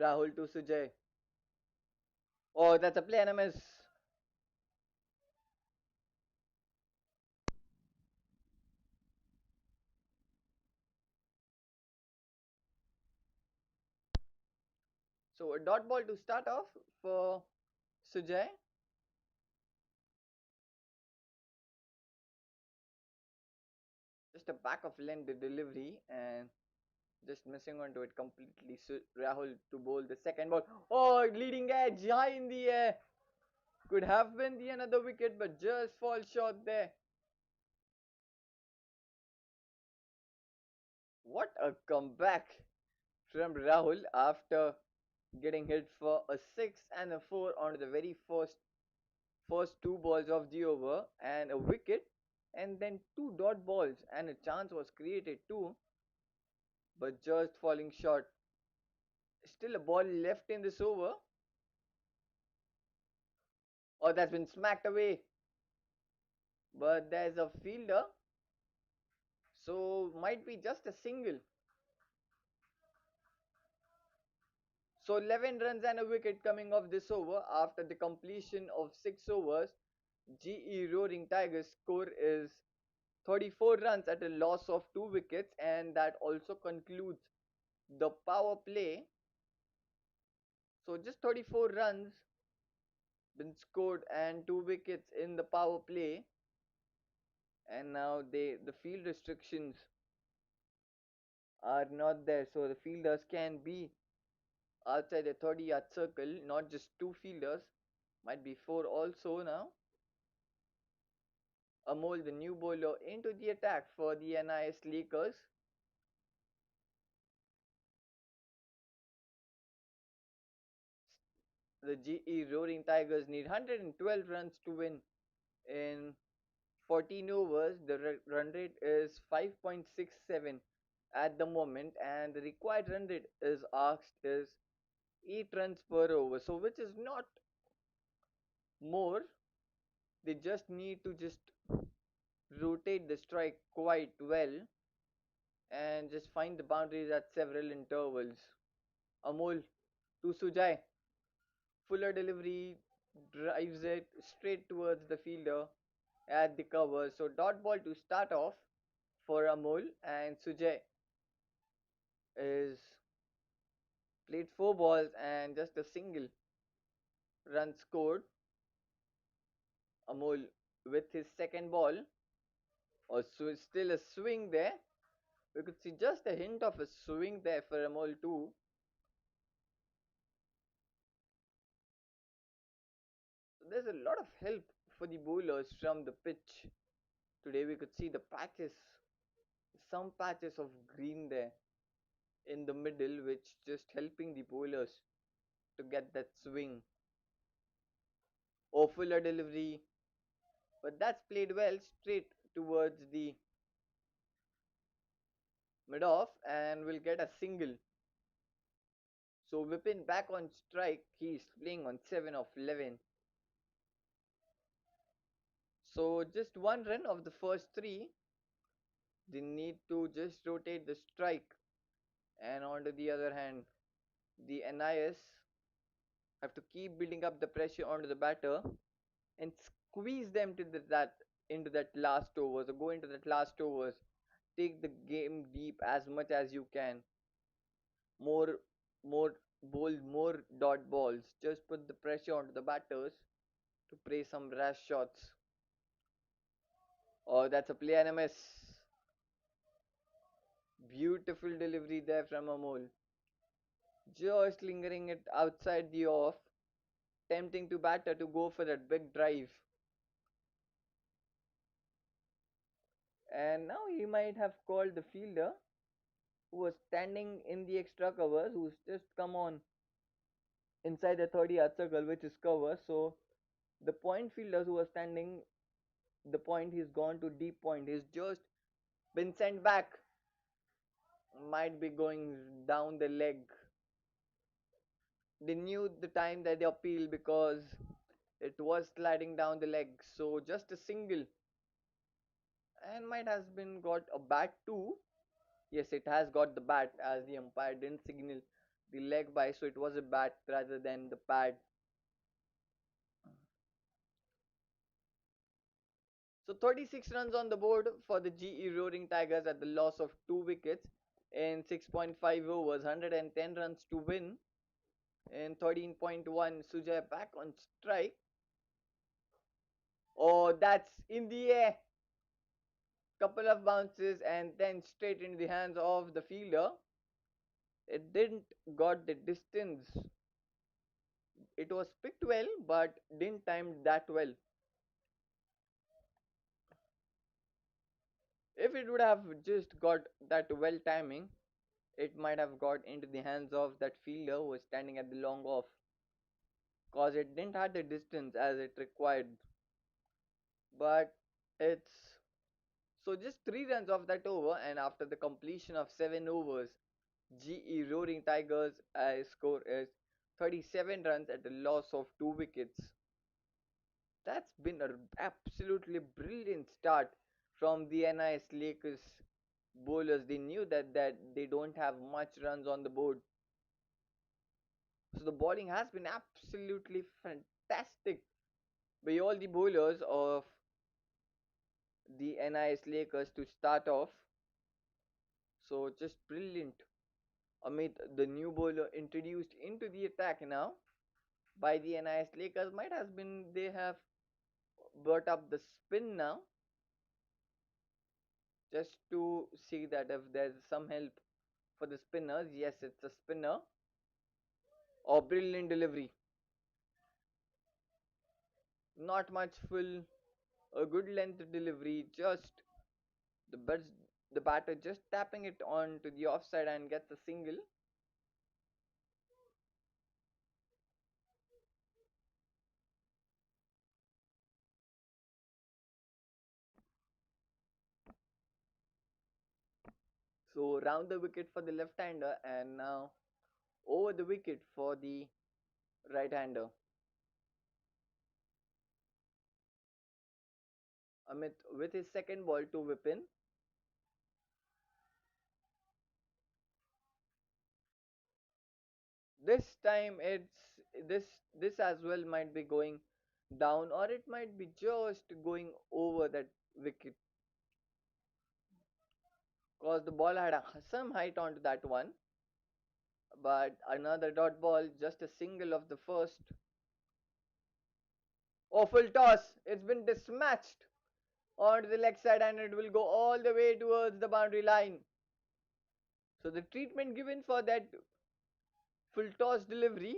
Rahul to Sujay. Oh, that's a play and a miss. So a dot ball to start off for Sujay. Just a back of length delivery and just missing onto it completely. Rahul to bowl the second ball. Oh, leading edge high in the air. Could have been the another wicket, but just falls short there. What a comeback from Rahul after getting hit for a 6 and a 4 on the very first two balls of the over and a wicket, and then two dot balls and a chance was created too, but just falling short. Still a ball left in this over. Oh, that's been smacked away. But there's a fielder, so might be just a single. So 11 runs and a wicket coming off this over after the completion of 6 overs. GE Roaring Tigers score is 34 runs at a loss of 2 wickets, and that also concludes the power play. So just 34 runs been scored and 2 wickets in the power play, and now the field restrictions are not there, so the fielders can be outside the 30-yard circle, not just two fielders, might be four also now. Amol, the new bowler, into the attack for the NISLAKERS. The GE Roaring Tigers need 112 runs to win in 14 overs. The run rate is 5.67 at the moment, and the required run rate is asked is 8 runs per over, so which is not more. They just need to just rotate the strike quite well and just find the boundaries at several intervals. Amol to Sujay. Fuller delivery drives it straight towards the fielder at the cover. So dot ball to start off for Amol, and Sujay is played 4 balls and just a single run scored. Amol with his second ball, or still a swing there. We could see just a hint of a swing there for Amol too. So there's a lot of help for the bowlers from the pitch. Today we could see the patches, some patches of green there in the middle, which just helping the bowlers to get that swing. Or fuller delivery, but that's played well straight towards the mid off and will get a single. So Vipin back on strike. He's playing on 7 of 11. So just one run of the first three. They need to just rotate the strike. And on to the other hand, the NIS have to keep building up the pressure onto the batter and squeeze them to that into that last overs, or go into that last overs. Take the game deep as much as you can. More, more bowl, more dot balls. Just put the pressure onto the batters to play some rash shots. Oh, that's a play and a miss. Beautiful delivery there from Amol. Just lingering it outside the off, tempting to batter to go for that big drive. And now he might have called the fielder. who was standing in the extra covers, who's just come on inside the 30-yard circle, which is cover. So the point fielders who were standing the point, he's gone to deep point. He's just been sent back. Might be going down the leg. They knew the time that they appealed because it was sliding down the leg. So just a single, and might has been got a bat too. Yes, it has got the bat as the umpire didn't signal the leg by, so it was a bat rather than the pad. So 36 runs on the board for the GE Roaring Tigers at the loss of 2 wickets in 6.5 overs, 110 runs to win. In 13.1, Sujay back on strike. Oh, that's in the air. Couple of bounces and then straight into the hands of the fielder. It didn't got the distance. It was picked well, but didn't time that well. If it would have just got that well timing, it might have got into the hands of that fielder who was standing at the long off, cause it didn't have the distance as it required. But it's so just 3 runs off that over, and after the completion of 7 overs, GE Roaring Tigers score is 37 runs at the loss of 2 wickets. That's been an absolutely brilliant start from the NISLAKERS bowlers. They knew that they don't have much runs on the board. So the bowling has been absolutely fantastic by all the bowlers of the NISLAKERS to start off. So just brilliant. Amit, the new bowler introduced into the attack now by the NISLAKERS, might has been they have brought up the spin now just to see that if there's some help for the spinners. Yes, it's a spinner. Or brilliant delivery. Not much full, a good length delivery. Just the the batter just tapping it on to the offside and gets a single. So round the wicket for the left-hander, and now over the wicket for the right-hander. Amit with his second ball to whip in. This time this this as well might be going down, or it might be just going over that wicket, cause the ball had some height onto that one. But another dot ball, just a single of the first. Awful toss. It's been dismatched onto the leg side, and it will go all the way towards the boundary line. So the treatment given for that full toss delivery.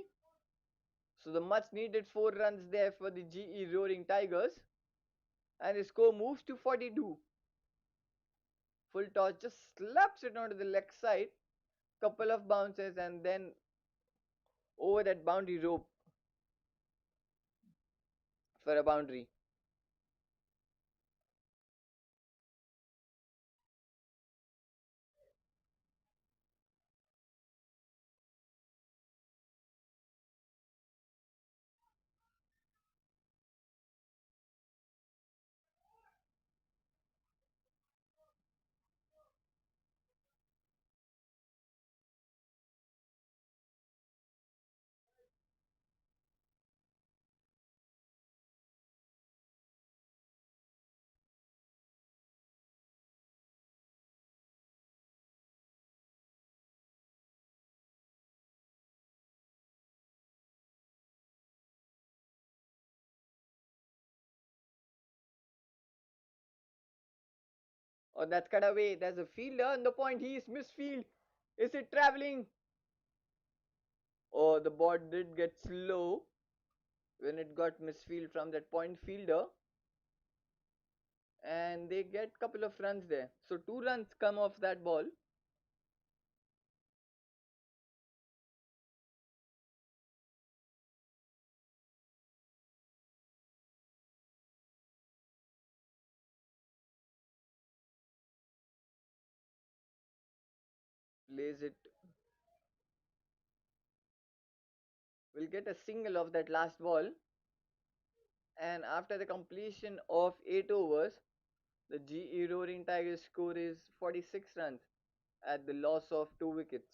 So the much needed 4 runs there for the GE Roaring Tigers, and the score moves to 42. Full toss just slaps it onto the leg side. Couple of bounces and then over that boundary rope for a boundary. Oh, that's cut away. There's a fielder on the point. He is misfield. Is it traveling? Oh, the ball did get slow when it got misfield from that point fielder, and they get couple of runs there. So 2 runs come off that ball. plays it, will get a single of that last ball. And after the completion of 8 overs, the GE Roaring Tigers score is 46 runs at the loss of 2 wickets.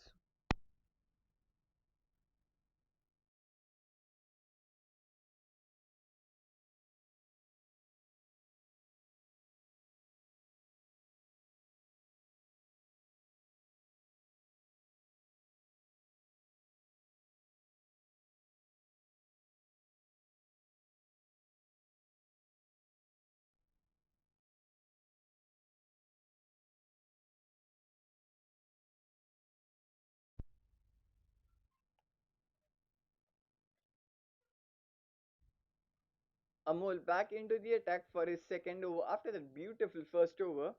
Amol back into the attack for his second over. After that beautiful first over,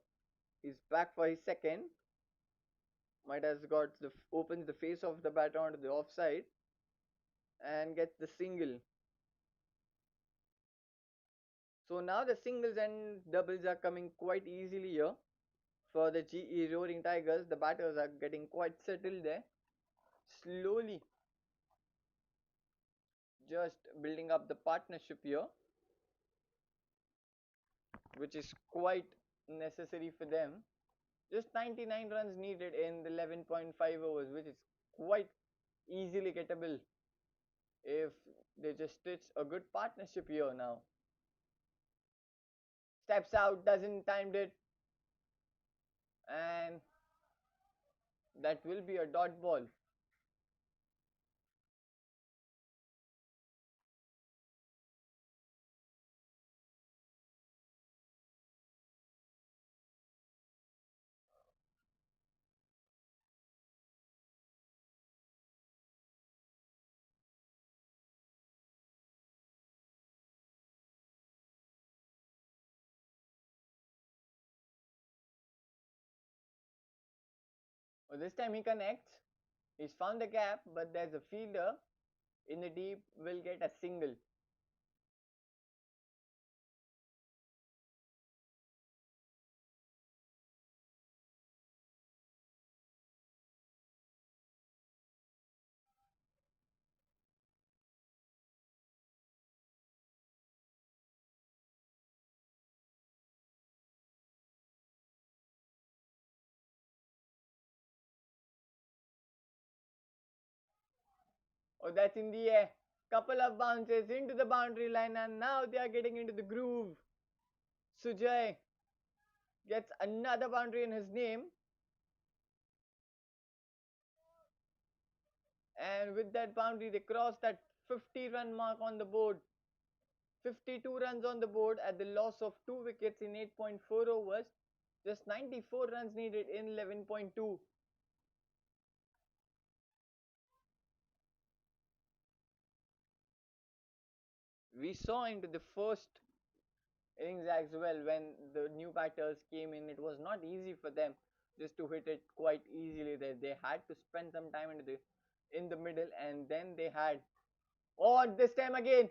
he's back for his second. Might has got the opens the face of the batter onto the offside and gets the single. So now the singles and doubles are coming quite easily here for the GE Roaring Tigers. The batters are getting quite settled there. Slowly just building up the partnership here, which is quite necessary for them. Just 99 runs needed in the 11.5 overs, which is quite easily gettable if they just stitch a good partnership here now. Steps out, doesn't timed it, and that will be a dot ball. Well, this time he connects. He's found the gap, but there's a fielder in the deep will get a single. Oh, that's in the air. Couple of bounces into the boundary line, and now they are getting into the groove. Sujay gets another boundary in his name, and with that boundary, they cross that 50-run mark on the board. 52 runs on the board at the loss of 2 wickets in 8.4 overs. Just 94 runs needed in 11.2. We saw into the first innings as well when the new batters came in. It was not easy for them just to hit it quite easily. They had to spend some time in the middle, and then they had, oh, this time again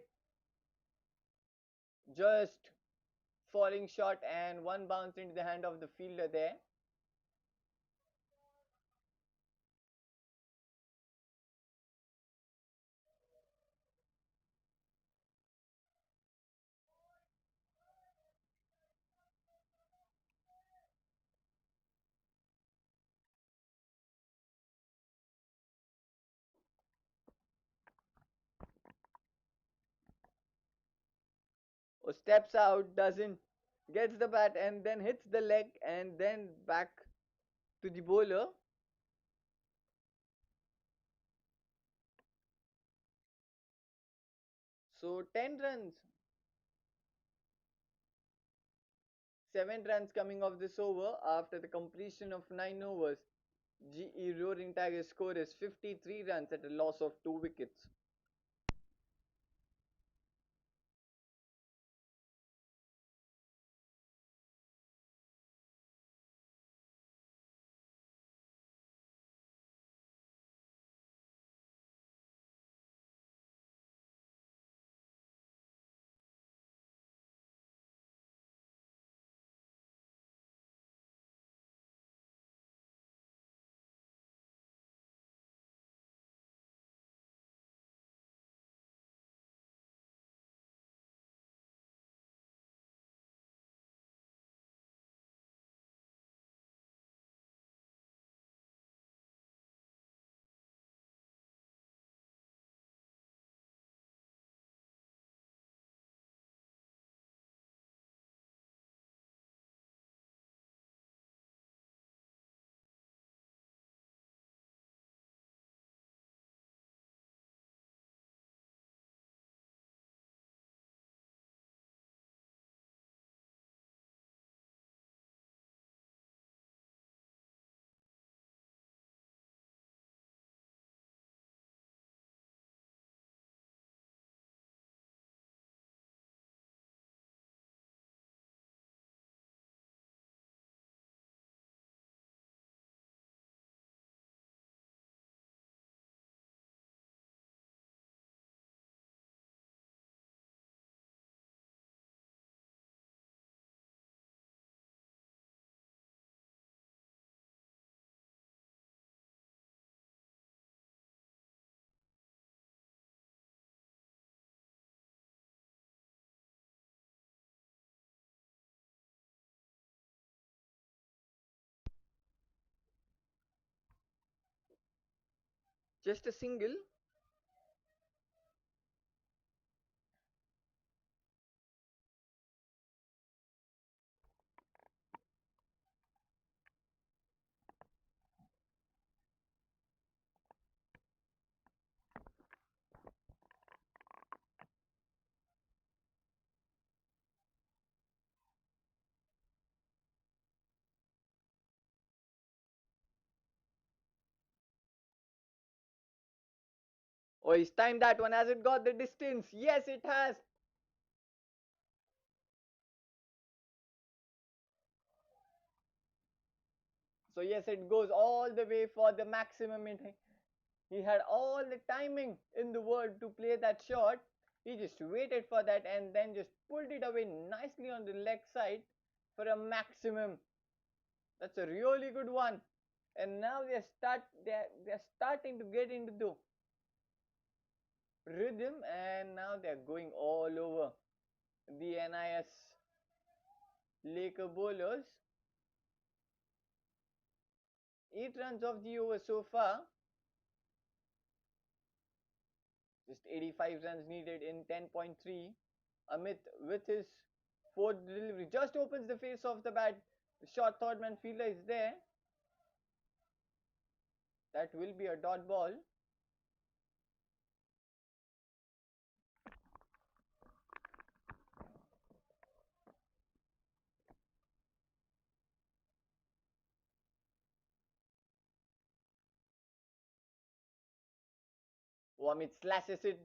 just falling short, and one bounce into the hand of the fielder there. Oh, steps out, doesn't, gets the bat and then hits the leg and then back to the bowler. So 10 runs, 7 runs coming off this over after the completion of 9 overs. GE Roaring Tigers score is 53 runs at a loss of 2 wickets. Just a single. Oh, he's timed that one. Has it got the distance? Yes, it has. So yes, it goes all the way for the maximum. He had all the timing in the world to play that shot. He just waited for that and then just pulled it away nicely on the leg side for a maximum. That's a really good one. And now they're starting to get into the rhythm, and now they're going all over the NIS Laker bowlers. 8 runs off the over so far. Just 85 runs needed in 10.3. Amit with his fourth delivery just opens the face of the bat. The short third man fielder is there. That will be a dot ball. Oh, Amit slashes it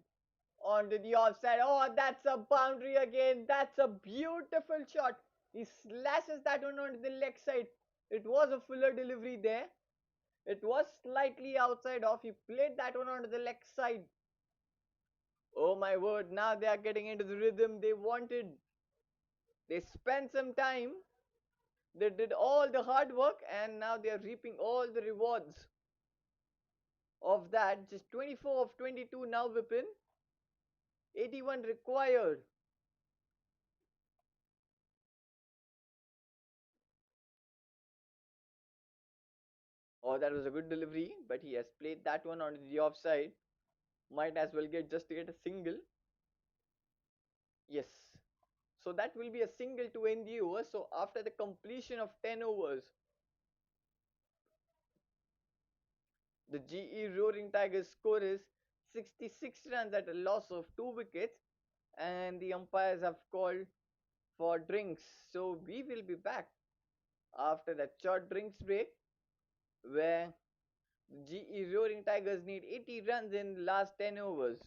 onto the offside. Oh, that's a boundary again. That's a beautiful shot. He slashes that one onto the leg side. It was a fuller delivery there. It was slightly outside off. He played that one onto the leg side. Oh my word, now they are getting into the rhythm they wanted. They spent some time, they did all the hard work, and now they are reaping all the rewards of that. Just 24 of 22 now, Vipin. 81 required. Oh, that was a good delivery, but he has played that one on the offside. Might as well just to get a single. Yes. So that will be a single to end the over. So after the completion of 10 overs, the GE Roaring Tigers score is 66 runs at a loss of 2 wickets, and the umpires have called for drinks. So we will be back after that short drinks break, where the GE Roaring Tigers need 80 runs in the last 10 overs.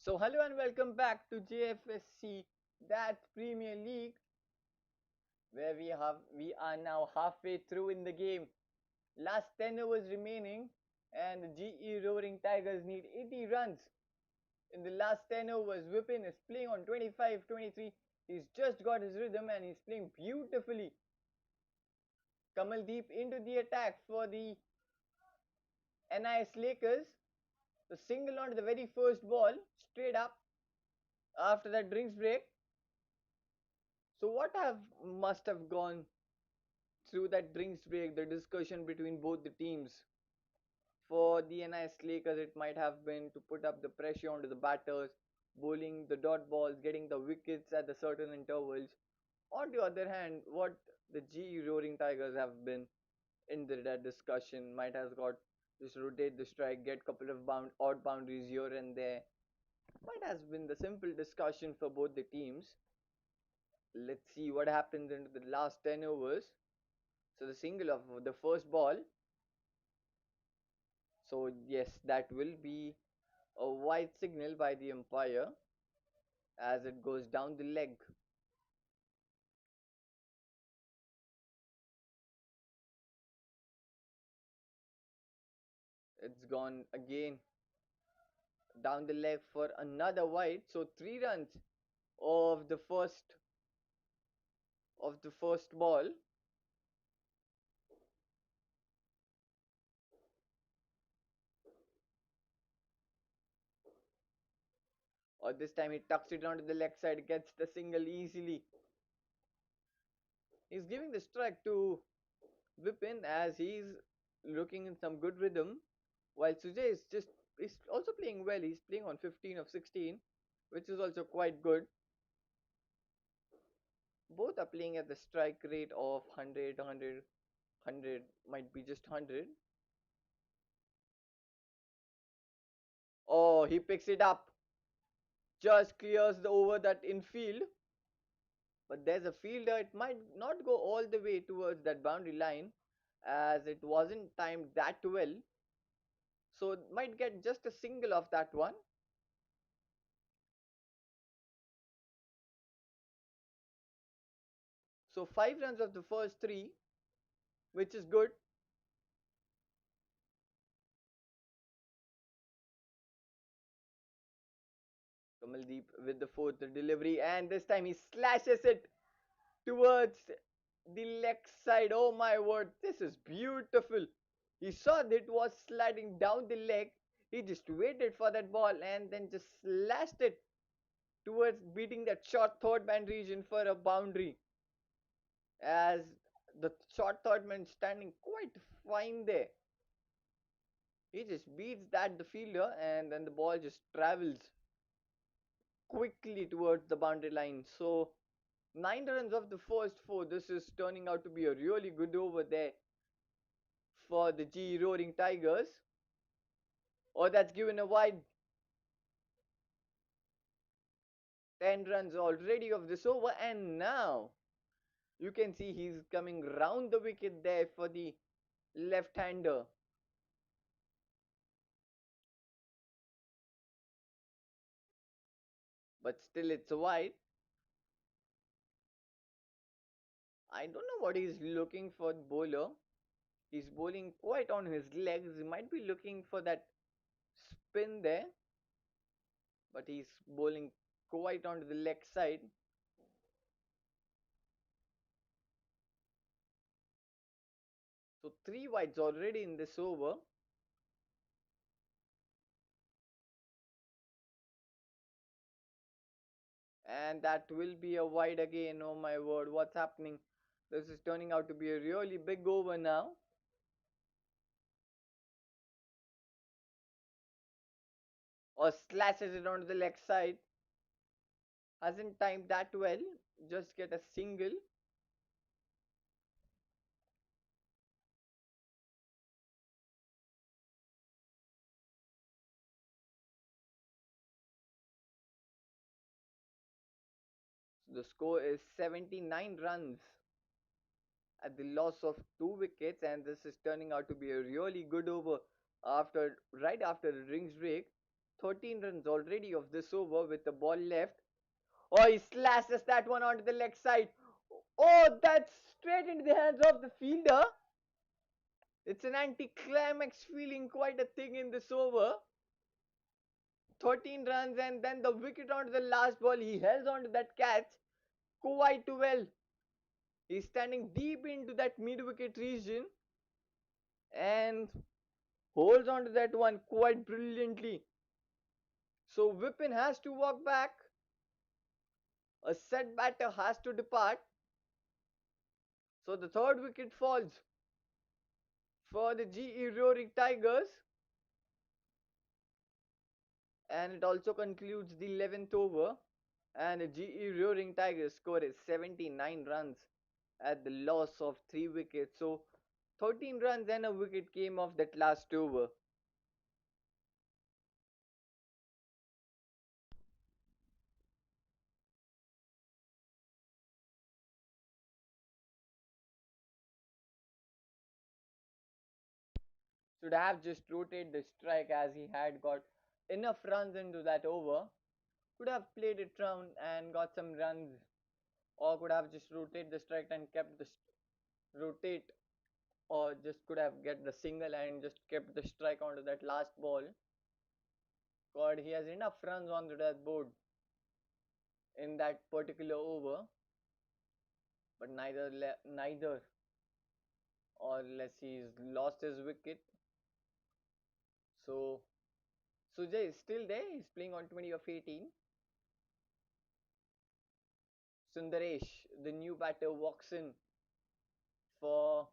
So hello and welcome back to Jfsc, that Premier League where we are now halfway through in the game. Last 10 overs remaining and the GE Roaring Tigers need 80 runs in the last 10 overs. Vipin is playing on 25-23. He's just got his rhythm and he's playing beautifully. Kamaldeep into the attack for the NISLAKERS. The single onto the very first ball, straight up after that drinks break. So what have must have gone through that drinks break, the discussion between both the teams? For the NIS Lakers, it might have been to put up the pressure onto the batters, bowling the dot balls, getting the wickets at the certain intervals. On the other hand, what the GE Roaring Tigers have been in that discussion might have got just rotate the strike, get couple of odd boundaries here and there. Might has been the simple discussion for both the teams. Let's see what happens into the last 10 overs. So the single of the first ball. So yes, that will be a white signal by the umpire as it goes down the leg. It's gone again down the leg for another white. So 3 runs of the first ball. Or this time he tucks it onto the leg side, gets the single easily. He's giving the strike to Vipin as he's looking in some good rhythm, while Sujay is also playing well. He's playing on 15 of 16, which is also quite good. Both are playing at the strike rate of 100, 100, might be just 100. Oh, he picks it up, just clears the over that infield. But there's a fielder, it might not go all the way towards that boundary line as it wasn't timed that well. So might get just a single of that one. So 5 runs of the first three, which is good. Kamaldeep with the fourth delivery, and this time he slashes it towards the leg side. Oh my word, this is beautiful. He saw that it was sliding down the leg. He just waited for that ball and then just slashed it towards beating that short third man region for a boundary. As the short third man standing quite fine there. He just beats that the fielder and then the ball just travels quickly towards the boundary line. So 9 runs of the first four. This is turning out to be a really good over there for the G Roaring Tigers. Oh, that's given a wide. 10 runs already of this over, and now you can see he's coming round the wicket there for the left-hander. But still, it's a wide. I don't know what he's looking for, bowler. He's bowling quite on his legs. He might be looking for that spin there, but he's bowling quite onto the leg side. So 3 wides already in this over. And that will be a wide again. Oh my word, what's happening? This is turning out to be a really big over now. Or slashes it onto the leg side. Hasn't timed that well. Just get a single. So the score is 79 runs at the loss of 2 wickets, and this is turning out to be a really good over after right after the rings break. 13 runs already of this over with the ball left. Oh, he slashes that one onto the leg side. Oh, that's straight into the hands of the fielder. It's an anticlimax feeling, quite a thing in this over. 13 runs and then the wicket onto the last ball. He held on to that catch quite well. He's standing deep into that mid wicket region and holds on to that one quite brilliantly. So Vipin has to walk back. A set batter has to depart. So the third wicket falls for the GE Roaring Tigers. And it also concludes the 11th over. And the GE Roaring Tigers score is 79 runs at the loss of 3 wickets. So 13 runs and a wicket came off that last over. Should have just rotated the strike as he had got enough runs into that over. Could have played it round and got some runs, or could have just rotated the strike and kept the rotate, or just could have get the single and just kept the strike onto that last ball. God, he has enough runs onto that board in that particular over, but neither or less he's lost his wicket. So Sujay is still there. He's playing on 20 of 18. Sundaresh, the new batter, walks in for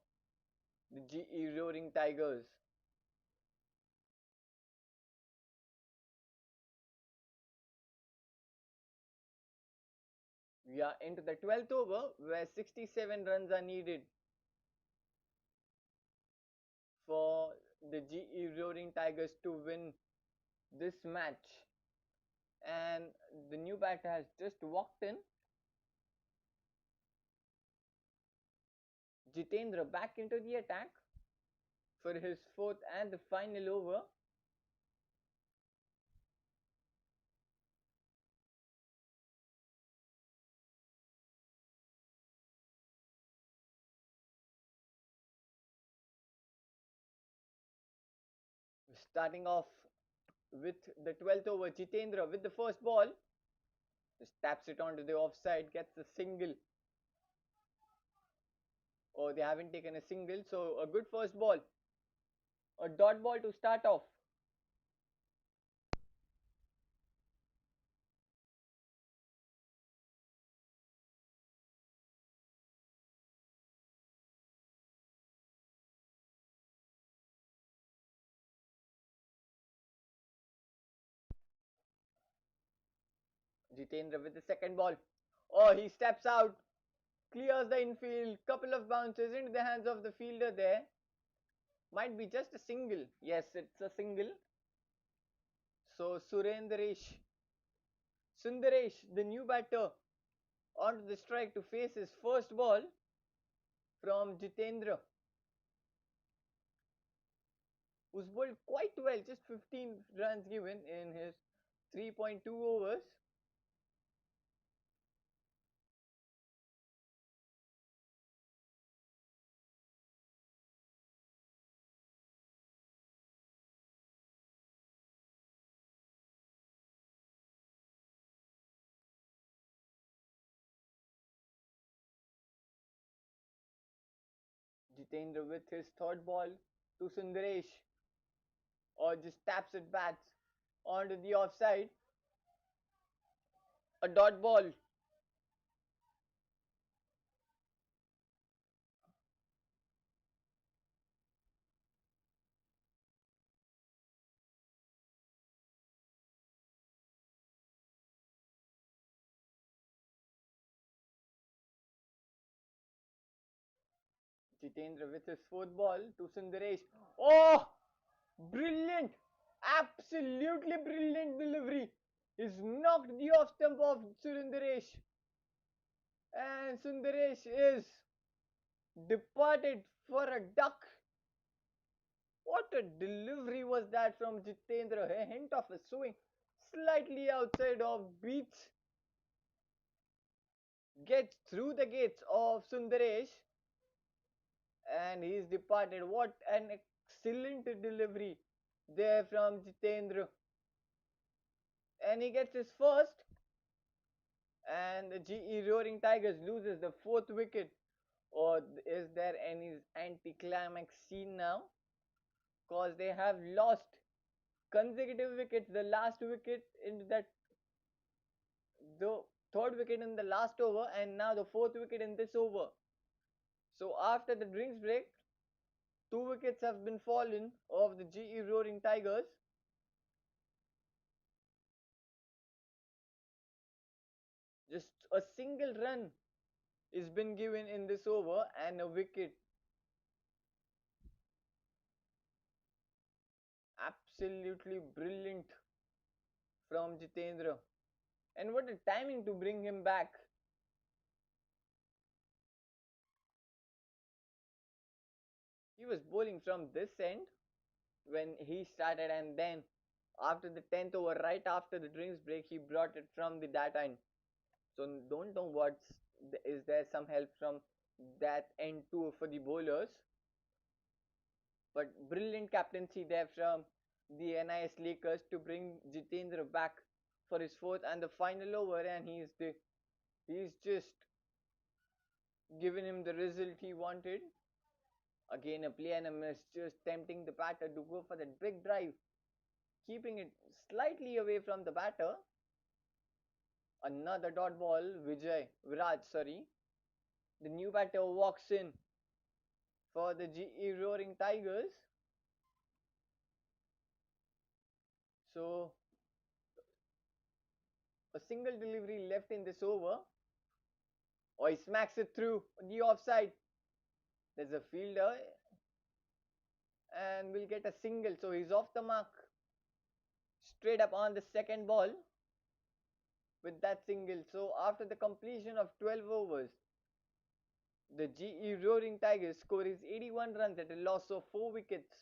the GE Roaring Tigers. We are into the 12th over where 67 runs are needed for the GE Roaring Tigers to win this match. And the new batter has just walked in. Jitendra back into the attack for his fourth and the final over. Starting off with the 12th over, Jitendra with the first ball just taps it onto the offside, gets a single. Oh, they haven't taken a single, so a good first ball. A dot ball to start off. Jitendra with the second ball. Oh, he steps out, clears the infield, couple of bounces into the hands of the fielder there. Might be just a single. Yes, it's a single. So Sundaresh, the new batter, onto the strike to face his first ball from Jitendra, who's bowled quite well, just 15 runs given in his 3.2 overs. Jitendra with his third ball to Sundaresh, or just taps it back onto the offside. A dot ball. Jitendra with his fourth ball to Sundaresh. Oh, brilliant! Absolutely brilliant delivery. He's knocked the off stump of Sundaresh. And Sundaresh is departed for a duck. What a delivery was that from Jitendra! A hint of a swing slightly outside of beats, gets through the gates of Sundaresh, and he's departed. What an excellent delivery there from Jitendra. And he gets his first, and the GE Roaring Tigers loses the fourth wicket. Or is there any anticlimax scene now? Because they have lost consecutive wickets. The last wicket in that, the third wicket in the last over, and now the fourth wicket in this over. So after the drinks break, two wickets have been fallen of the GE Roaring Tigers. Just a single run is been given in this over and a wicket. Absolutely brilliant from Jitendra. And what a timing to bring him back. He was bowling from this end when he started, and then after the 10th over, right after the drinks break, he brought it from the that end. So don't know what's, is there some help from that end too for the bowlers, but brilliant captaincy there from the NISLAKERS to bring Jitendra back for his fourth and the final over, and he's just given him the result he wanted. Again, a play and a miss, just tempting the batter to go for that big drive, keeping it slightly away from the batter. Another dot ball, Viraj, sorry. The new batter walks in for the GE Roaring Tigers. So, a single delivery left in this over. Oh, he smacks it through the offside. There's a fielder and will get a single. So, he's off the mark. Straight up on the second ball with that single. So, after the completion of 12 overs, the GE Roaring Tigers score is 81 runs at a loss of 4 wickets.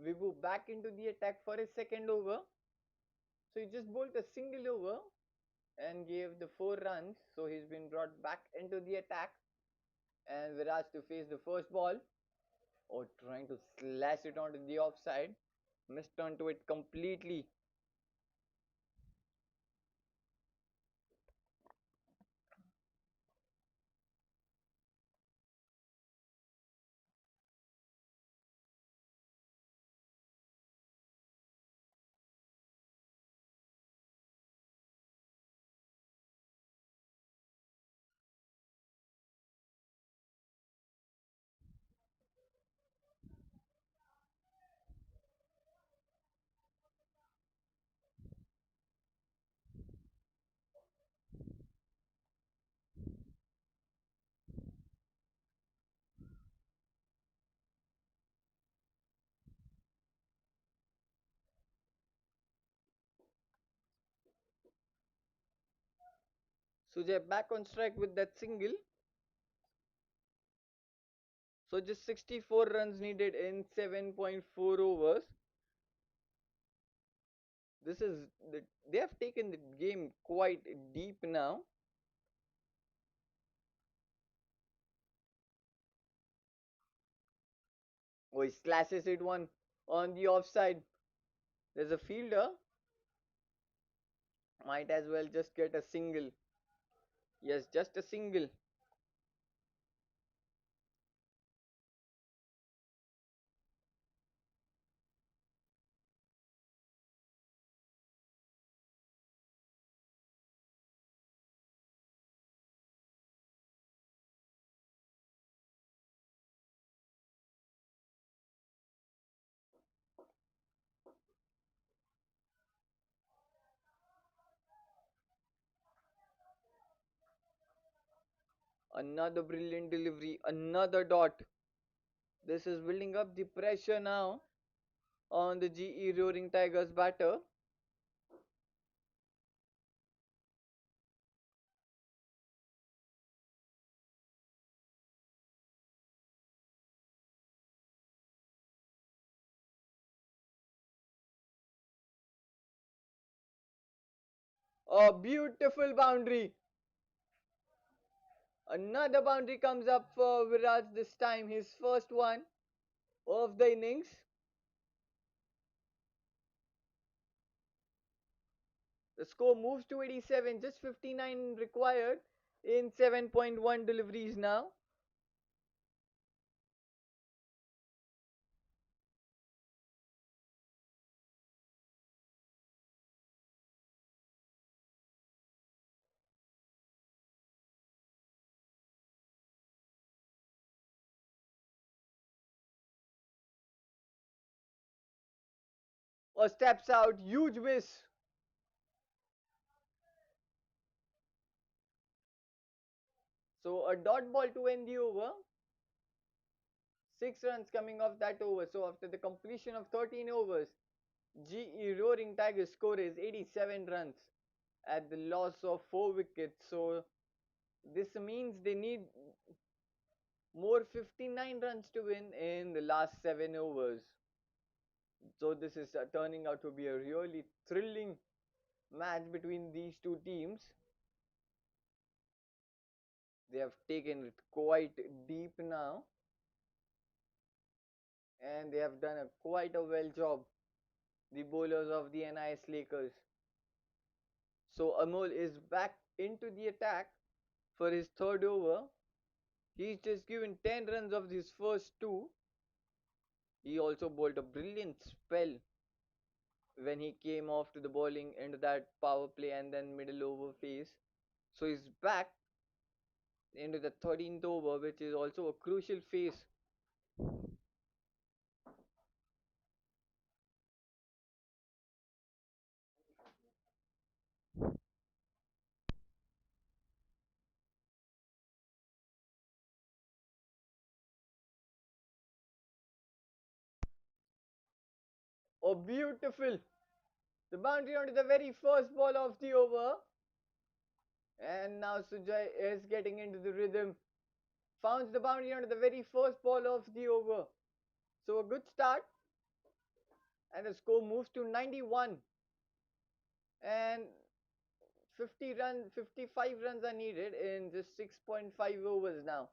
We move back into the attack for his second over. So he just bowled a single over and gave the 4 runs. So he's been brought back into the attack. And Viraj to face the first ball. Oh, trying to slash it onto the offside. Missed onto it completely. Sujay back on strike with that single. So just 64 runs needed in 7.4 overs. This is they have taken the game quite deep now. Oh, Oh, he slashes it one on the offside. There's a fielder. Might as well just get a single. Yes, just a single. Another brilliant delivery. Another dot. This is building up the pressure now on the GE Roaring Tigers batter. A beautiful boundary. Another boundary comes up for Viraj this time, his first one of the innings. The score moves to 87, just 59 required in 7.1 deliveries now. Or steps out, huge miss. So a dot ball to end the over. 6 runs coming off that over. So after the completion of 13 overs, GE Roaring Tigers score is 87 runs at the loss of 4 wickets. So this means they need more 59 runs to win in the last 7 overs. So this is turning out to be a really thrilling match between these two teams. They have taken it quite deep now, and they have done quite a well job, the bowlers of the NISLAKERS. So Amol is back into the attack for his third over. He's just given 10 runs of his first two. He also bowled a brilliant spell when he came off to the bowling into that power play and then middle over phase. So he's back into the 13th over, which is also a crucial phase. Oh, beautiful! The boundary onto the very first ball of the over. And now Sujay is getting into the rhythm. Founds the boundary onto the very first ball of the over. So a good start. And the score moves to 91. And 55 runs are needed in just 6.5 overs now.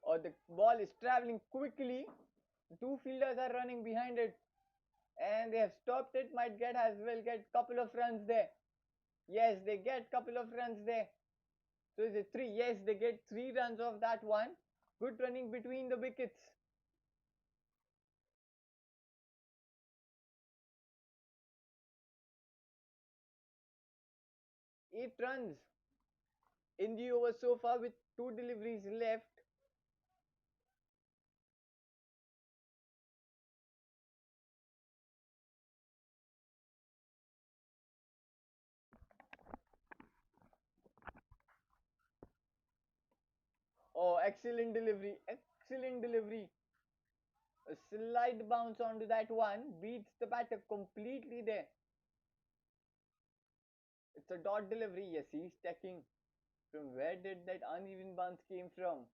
or the ball is traveling quickly. The two fielders are running behind it, and they have stopped it. Might get as well get couple of runs there. Yes, they get couple of runs there. So is it three? Yes, they get 3 runs off that one. Good running between the wickets. 8 runs in the over so far with 2 deliveries left. Oh, excellent delivery. Excellent delivery. A slight bounce onto that one. Beats the batter completely there. It's a dot delivery. Yes, he's checking. From where did that uneven bounce came from?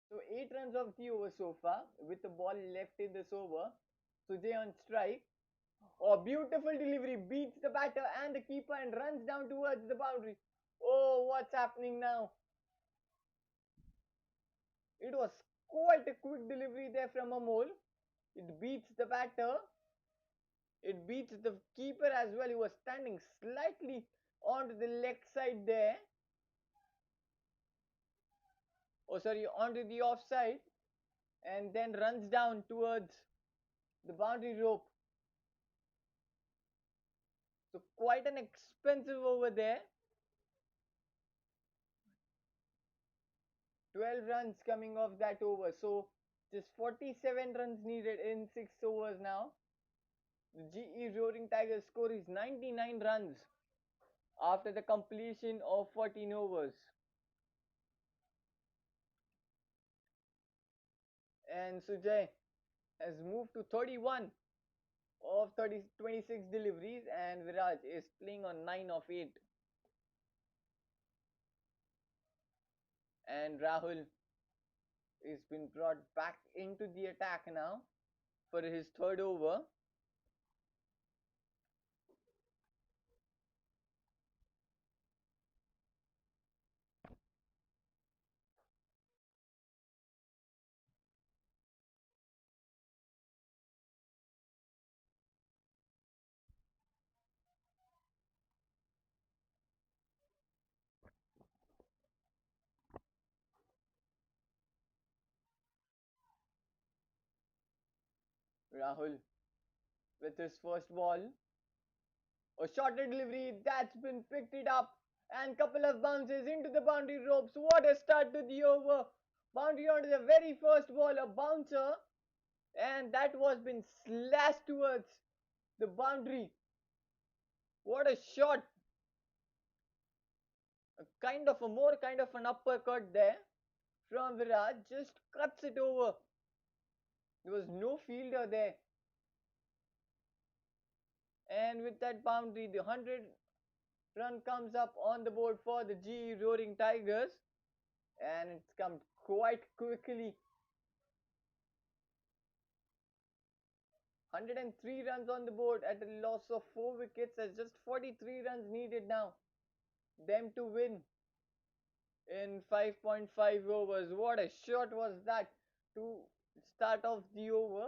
So 8 runs of the over so far with the ball left in this over. Sujay on strike. Oh, beautiful delivery. Beats the batter and the keeper and runs down towards the boundary. Oh, what's happening now? It was quite a quick delivery there from Amol. It beats the batter. It beats the keeper as well. He was standing slightly onto the leg side there. Oh, sorry, onto the offside. And then runs down towards the boundary rope. So quite an expensive over there. 12 runs coming off that over. So just 47 runs needed in 6 overs now. The GE Roaring Tigers score is 99 runs after the completion of 14 overs. And Sujay has moved to 31 of 26 deliveries, and Viraj is playing on 9 of 8. And Rahul is been brought back into the attack now for his third over. Rahul with his first ball. A shorter delivery that's been picked it up, and couple of bounces into the boundary ropes. What a start to the over. Boundary onto the very first ball, a bouncer, and that was been slashed towards the boundary. What a shot. A kind of an uppercut there from Viraj. Just cuts it over. There was no fielder there. And with that boundary, the 100 run comes up on the board for the GE Roaring Tigers. And it's come quite quickly. 103 runs on the board at a loss of 4 wickets. There's just 43 runs needed now. Them to win in 5.5 overs. What a shot was that to start off the over.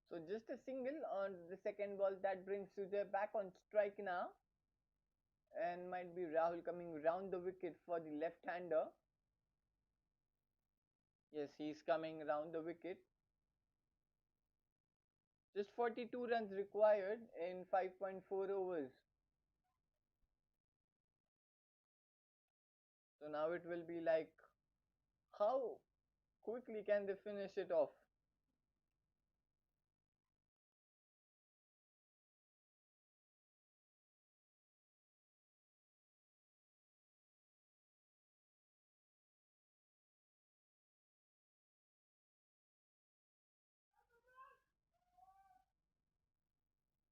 So just a single on the second ball that brings Sujay back on strike now. and might be Rahul coming round the wicket for the left-hander. Yes, he's coming round the wicket. Just 42 runs required in 5.4 overs. So now it will be like, how quickly can they finish it off?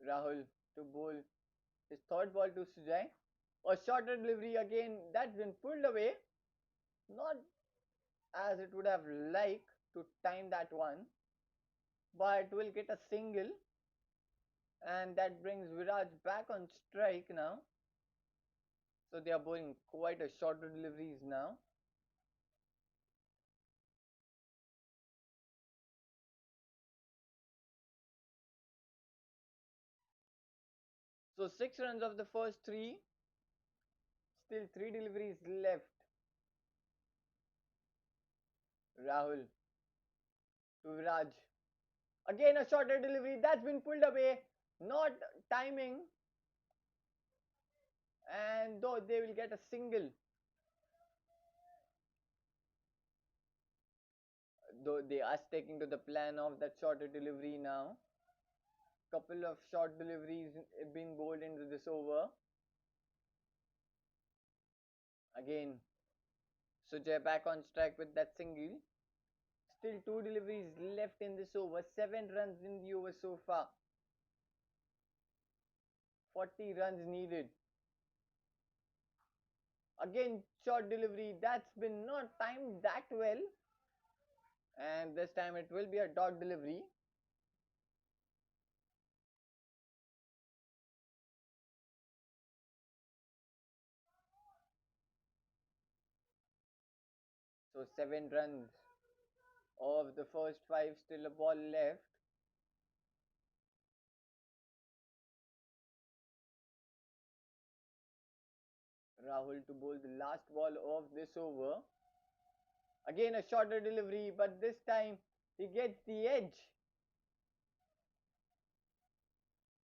Rahul to bowl his third ball to Sujay. A shorter delivery again, that's been pulled away. Not as it would have liked to time that one, but will get a single, and that brings Viraj back on strike now. So they are bowling quite a shorter deliveries now. So 6 runs of the first three, still three deliveries left. Rahul to Viraj. Again a shorter delivery that's been pulled away, not timing, and though they will get a single. Though they are sticking to the plan of that shorter delivery now. Couple of short deliveries being bowled into this over. Again, Sujay back on strike with that single. Still two deliveries left in this over. 7 runs in the over so far. 40 runs needed. Again, short delivery that's been not timed that well. And this time it will be a dot delivery. So 7 runs of the first five, still a ball left. Rahul to bowl the last ball of this over. Again a shorter delivery, but this time he gets the edge.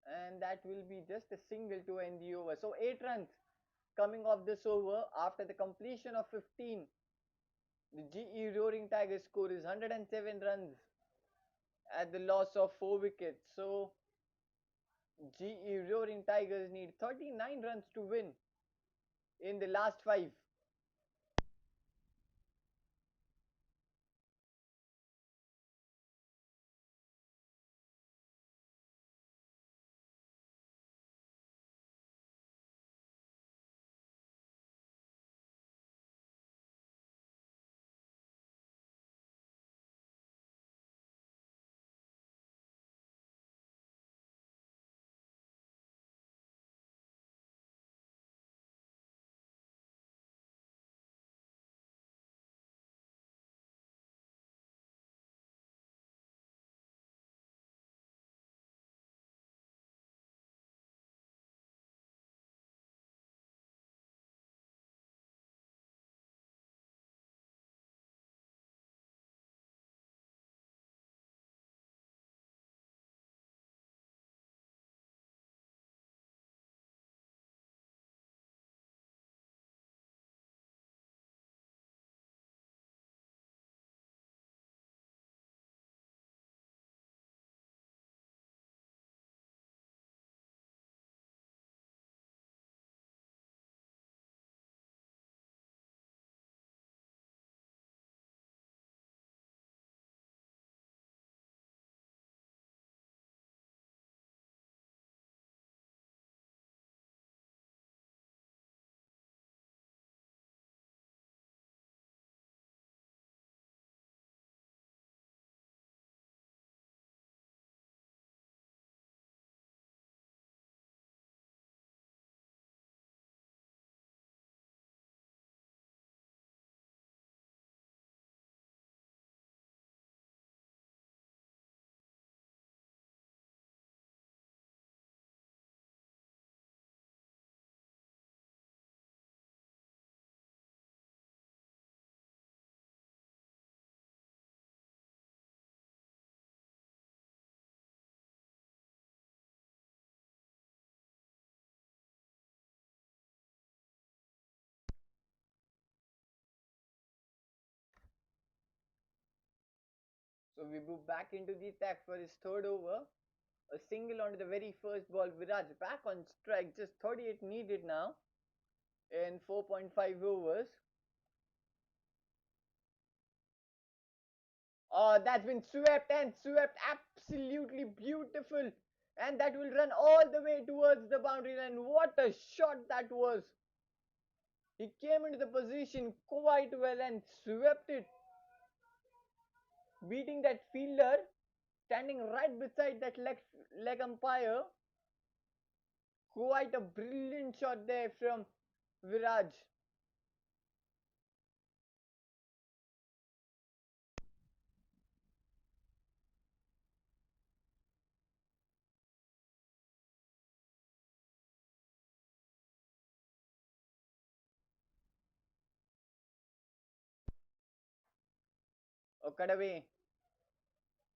And that will be just a single to end the over. So 8 runs coming off this over after the completion of 15. The GE Roaring Tigers score is 107 runs at the loss of 4 wickets. So GE Roaring Tigers need 39 runs to win in the last 5. So we move back into the attack for his third over. A single on the very first ball. Viraj back on strike. Just 38 needed now in 4.5 overs. Oh, that's been swept and swept. Absolutely beautiful. And that will run all the way towards the boundary line. What a shot that was. He came into the position quite well and swept it, beating that fielder standing right beside that leg umpire. Quite a brilliant shot there from Viraj. Oh, cut away.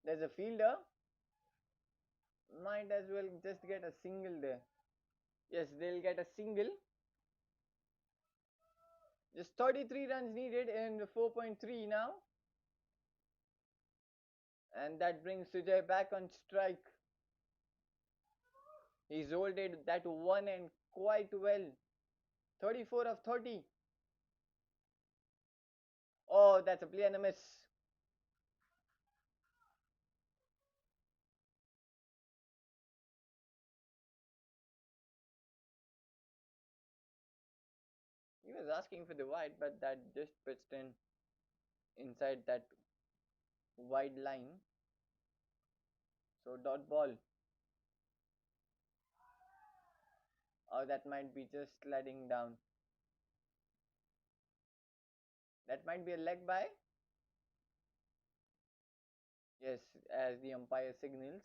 There's a fielder. Might as well just get a single there. Yes, they'll get a single. Just 33 runs needed in 4.3 now. And that brings Sujay back on strike. He's rolled it that one and quite well. 34 of 30. Oh, that's a play and a miss. He was asking for the wide, but that just pitched in inside that wide line. So dot ball. Or that might be just sliding down. That might be a leg by. Yes, as the umpire signals.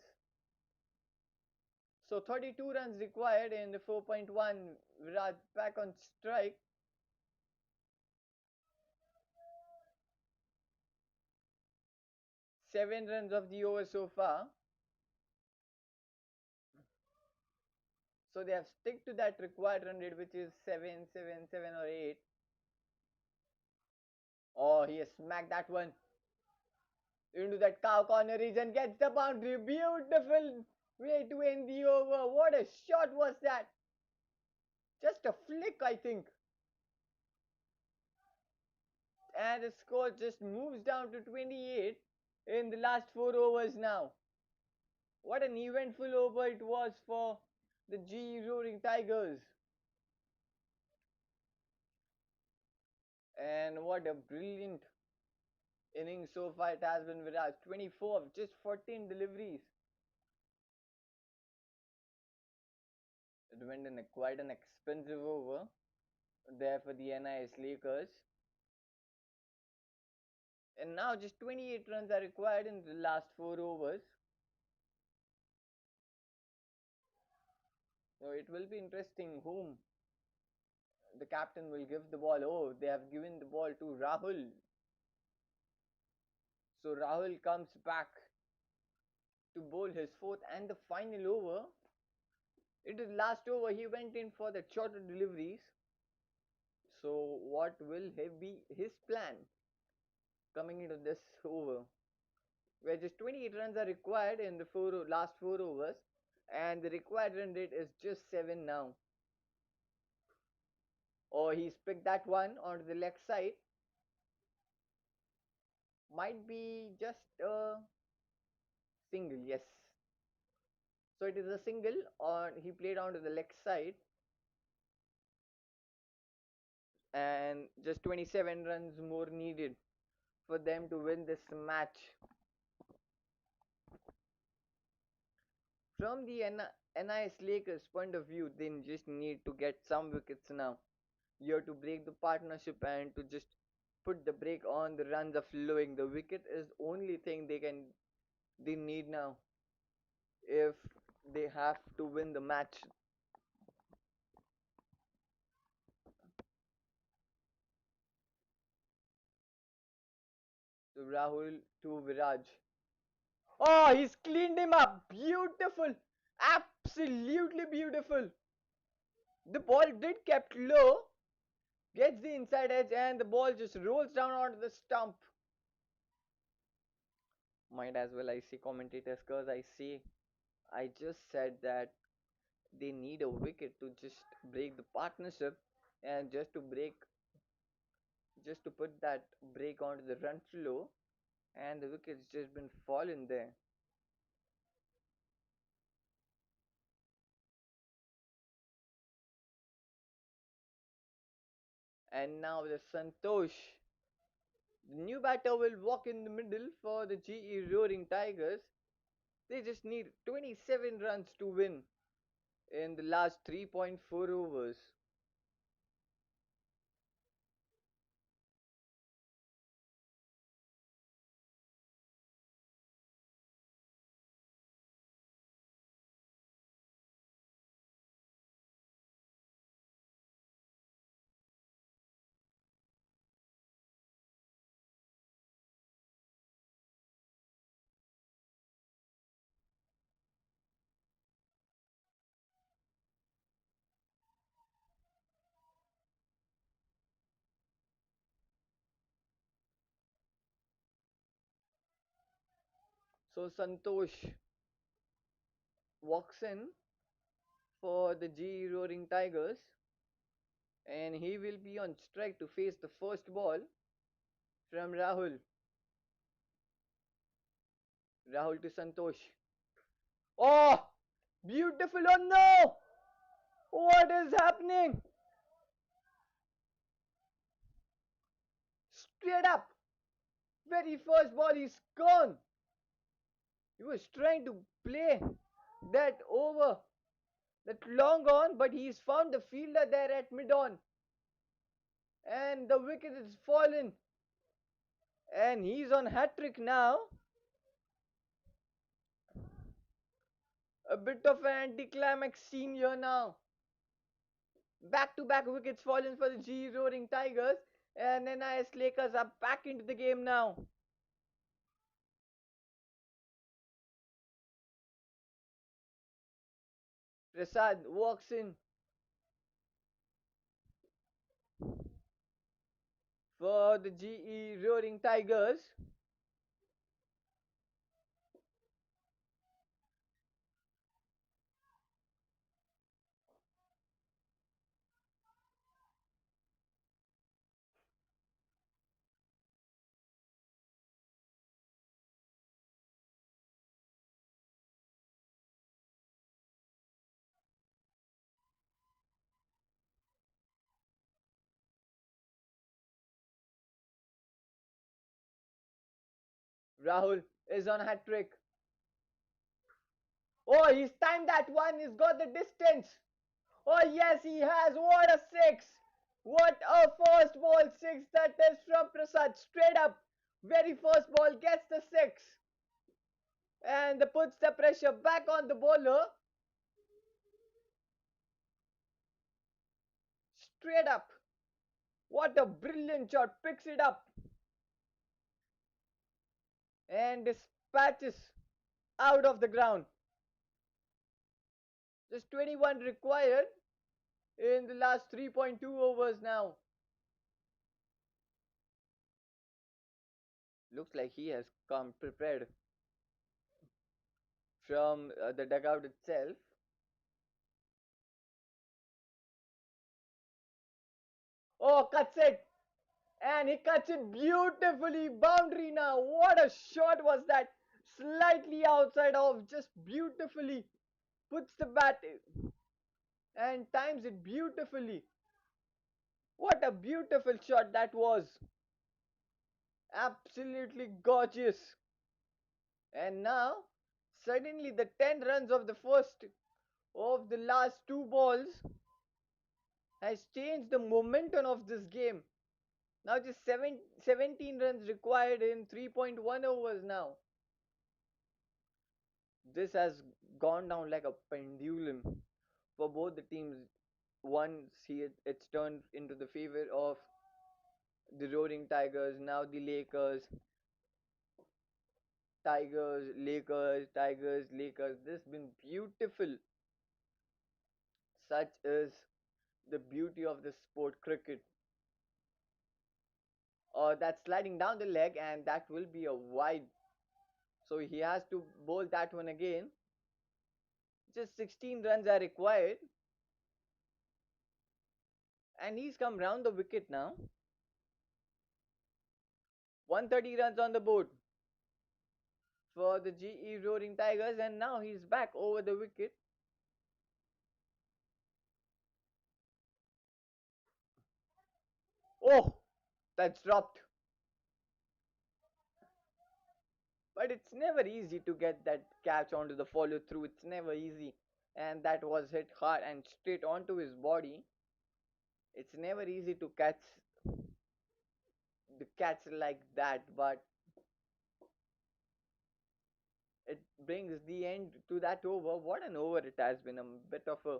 So 32 runs required in the 4.1. Viraj back on strike. Seven runs of the over so far. So they have stick to that required run rate, which is 7, 7, 7 or 8. Oh, he has smacked that one into that cow corner region, gets the boundary. Beautiful way to end the over. What a shot was that! Just a flick, I think. And the score just moves down to 28 in the last 4 overs now. What an eventful over it was for the GE Roaring Tigers. And what a brilliant inning so far it has been. Viraj 24 of just 14 deliveries. It went in quite an expensive over there for the NISLAKERS. And now just 28 runs are required in the last 4 overs. So it will be interesting whom the captain will give the ball. Oh, they have given the ball to Rahul. So Rahul comes back to bowl his fourth and the final over. It is last over. He went in for the shorter deliveries. So what will be his plan coming into this over? Where just 28 runs are required in the last 4 overs, and the required run rate is just 7 now. Or he's picked that one onto the leg side. Might be just a single, yes. So it is a single on he played onto the leg side, and just 27 runs more needed for them to win this match. From the NISLAKERS point of view, they just need to get some wickets now. You have to break the partnership and to just put the brake on the runs are flowing. The wicket is only thing they need now if they have to win the match. So Rahul to Viraj. Oh, he's cleaned him up. Beautiful. Absolutely beautiful. The ball did kept low. Gets the inside edge and the ball just rolls down onto the stump. Might as well I see commentators because I just said that they need a wicket to just break the partnership and just to put that break onto the run flow, and the wicket's just been fallen there. And now the Santosh, the new batter, will walk in the middle for the GE Roaring Tigers. They just need 27 runs to win in the last 3.4 overs. So Santosh walks in for the GE Roaring Tigers, and he will be on strike to face the first ball from Rahul. Rahul to Santosh. Oh, beautiful! Oh no! What is happening? Straight up! Very first ball is gone. He was trying to play that over, that long on, but he's found the fielder there at mid on. And the wicket is fallen. And he's on hat trick now. A bit of an anticlimax scene here now. Back to back wickets fallen for the G Roaring Tigers. And NISLAKERS are back into the game now. Prasad walks in for the GE Roaring Tigers. Rahul is on hat trick. Oh, he's timed that one. He's got the distance. Oh, yes, he has. What a six. What a first ball six that is from Prasad. Straight up. Very first ball gets the six. And puts the pressure back on the bowler. Straight up. What a brilliant shot. Picks it up. And dispatches out of the ground. Just 21 required in the last 3.2 overs now. Looks like he has come prepared from the dugout itself. Oh, cuts it. And he cuts it beautifully. Boundary now. What a shot was that. Slightly outside of, just beautifully. Puts the bat in and times it beautifully. What a beautiful shot that was. Absolutely gorgeous. And now, suddenly the 10 runs of the first of the last two balls has changed the momentum of this game. Now just 17 runs required in 3.1 overs now. This has gone down like a pendulum for both the teams. Once it's turned into the favor of the Roaring Tigers, now the Lakers. Tigers, Lakers, Tigers, Lakers. This has been beautiful. Such is the beauty of the sport cricket. That's sliding down the leg, and that will be a wide. So he has to bowl that one again. Just 16 runs are required, and he's come round the wicket now. 130 runs on the board for the GE Roaring Tigers, and now he's back over the wicket. Oh, that's dropped. But it's never easy to get that catch onto the follow through. It's never easy. And that was hit hard and straight onto his body. It's never easy to catch the catch like that, but it brings the end to that over. What an over it has been. A bit of a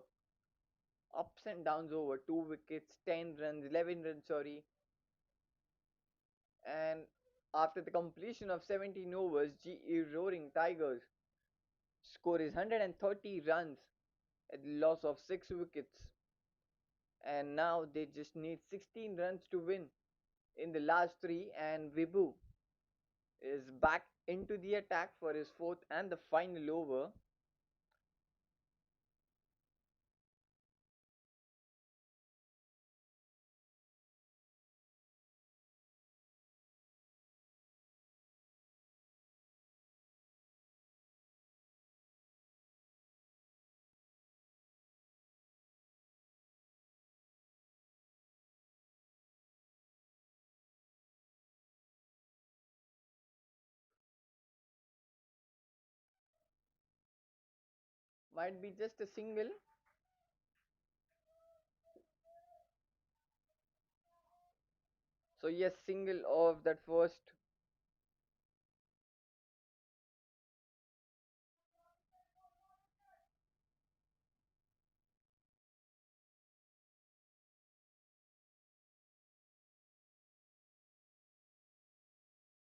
ups and downs over. 2 wickets, 10 runs, 11 runs, sorry. And after the completion of 17 overs, GE Roaring Tigers score is 130 runs at the loss of 6 wickets. And now they just need 16 runs to win in the last three. And Vibu is back into the attack for his fourth and the final over. Might be just a single. So yes, single of that first.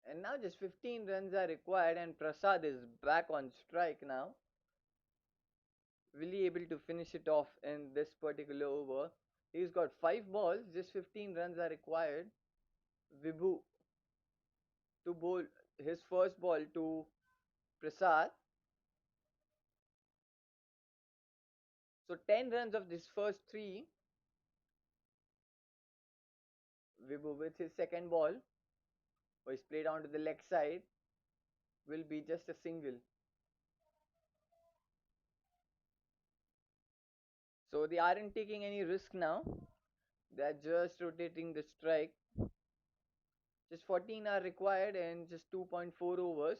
And now just 15 runs are required, and Prasad is back on strike now. Will he able to finish it off in this particular over? He's got 5 balls, just 15 runs are required. Vibhu to bowl his first ball to Prasad. So 10 runs of this first 3. Vibhu with his second ball, who is played onto the leg side, will be just a single. So they aren't taking any risk now. They are just rotating the strike. Just 14 are required and just 2.4 overs.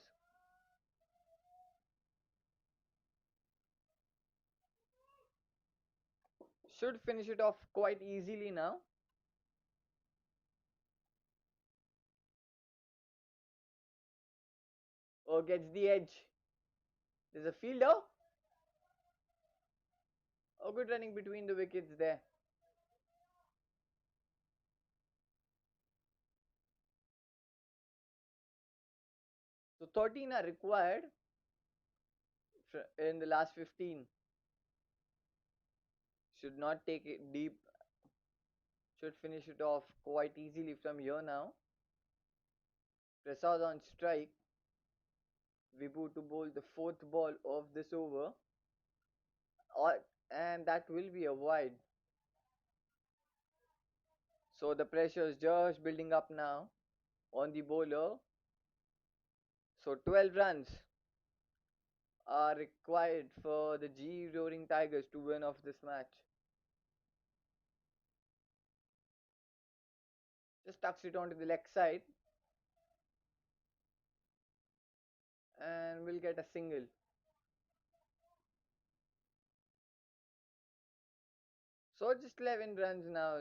Should finish it off quite easily now. Oh, gets the edge. There's a fielder. Oh, good running between the wickets there. So 13 are required in the last 15. Should not take it deep. Should finish it off quite easily from here now. Prasad on strike. Vibhu to bowl the fourth ball of this over. And that will be a wide. So the pressure is just building up now on the bowler. So 12 runs are required for the G Roaring Tigers to win off this match. Just tucks it onto the leg side and we'll get a single. So just 11 runs now.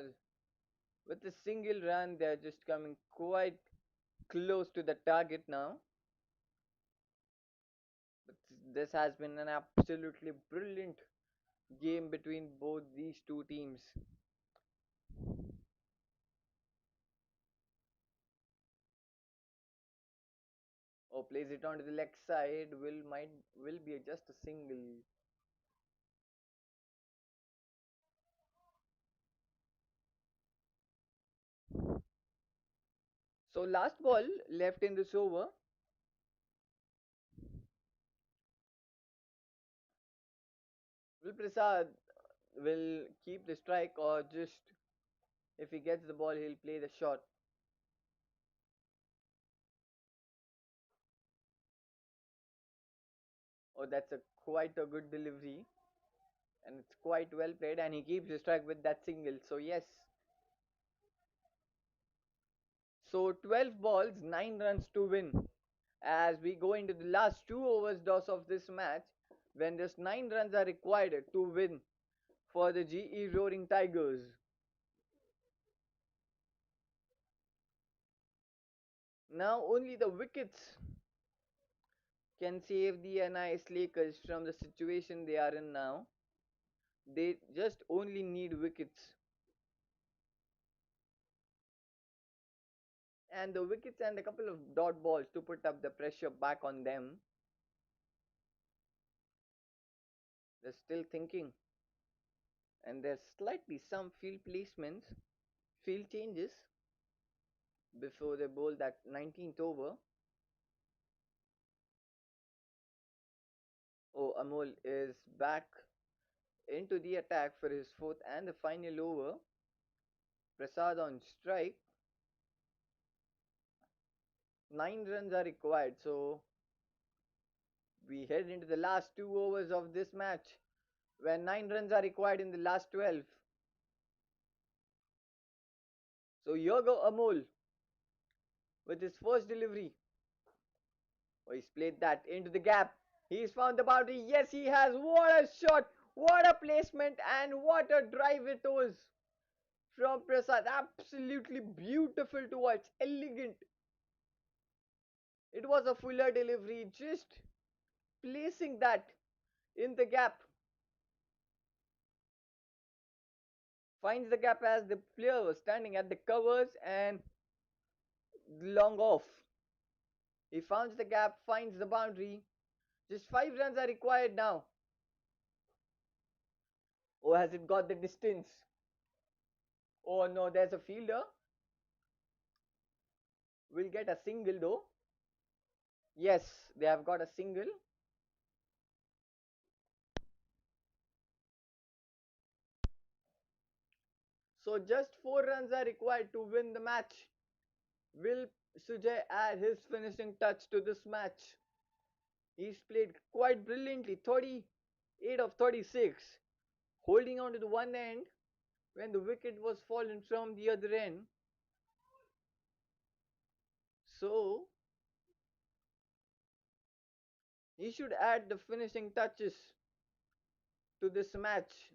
With a single run, they're just coming quite close to the target now. But this has been an absolutely brilliant game between both these two teams. Oh, plays it onto the leg side. Will be just a single. So last ball left in this over. Will Prasad will keep the strike, or just if he gets the ball, he'll play the shot? Oh, that's a quite a good delivery, and it's quite well played, and he keeps the strike with that single. So yes, so 12 balls, 9 runs to win. As we go into the last 2 overs toss of this match, when just 9 runs are required to win for the GE Roaring Tigers. Now only the wickets can save the NISLAKERS from the situation they are in now. They just only need wickets. And the wickets and a couple of dot balls to put up the pressure back on them. They're still thinking. And there's slightly some field placements, field changes before they bowl that 19th over. Oh, Amol is back into the attack for his fourth and the final over. Prasad on strike. 9 runs are required, so we head into the last 2 overs of this match where 9 runs are required in the last 12. So here go Amol with his first delivery. Oh, he's played that into the gap. He's found the boundary. Yes, he has. What a shot! What a placement and what a drive it was from Prasad. Absolutely beautiful to watch. Elegant. It was a fuller delivery. Just placing that in the gap. Finds the gap as the player was standing at the covers and long off. He finds the gap, finds the boundary. Just 5 runs are required now. Oh, has it got the distance? Oh no, there's a fielder. Will get a single though. Yes, they have got a single. So just 4 runs are required to win the match. Will Sujay add his finishing touch to this match? He's played quite brilliantly, 38 of 36, holding on to the one end when the wicket was fallen from the other end. So he should add the finishing touches to this match.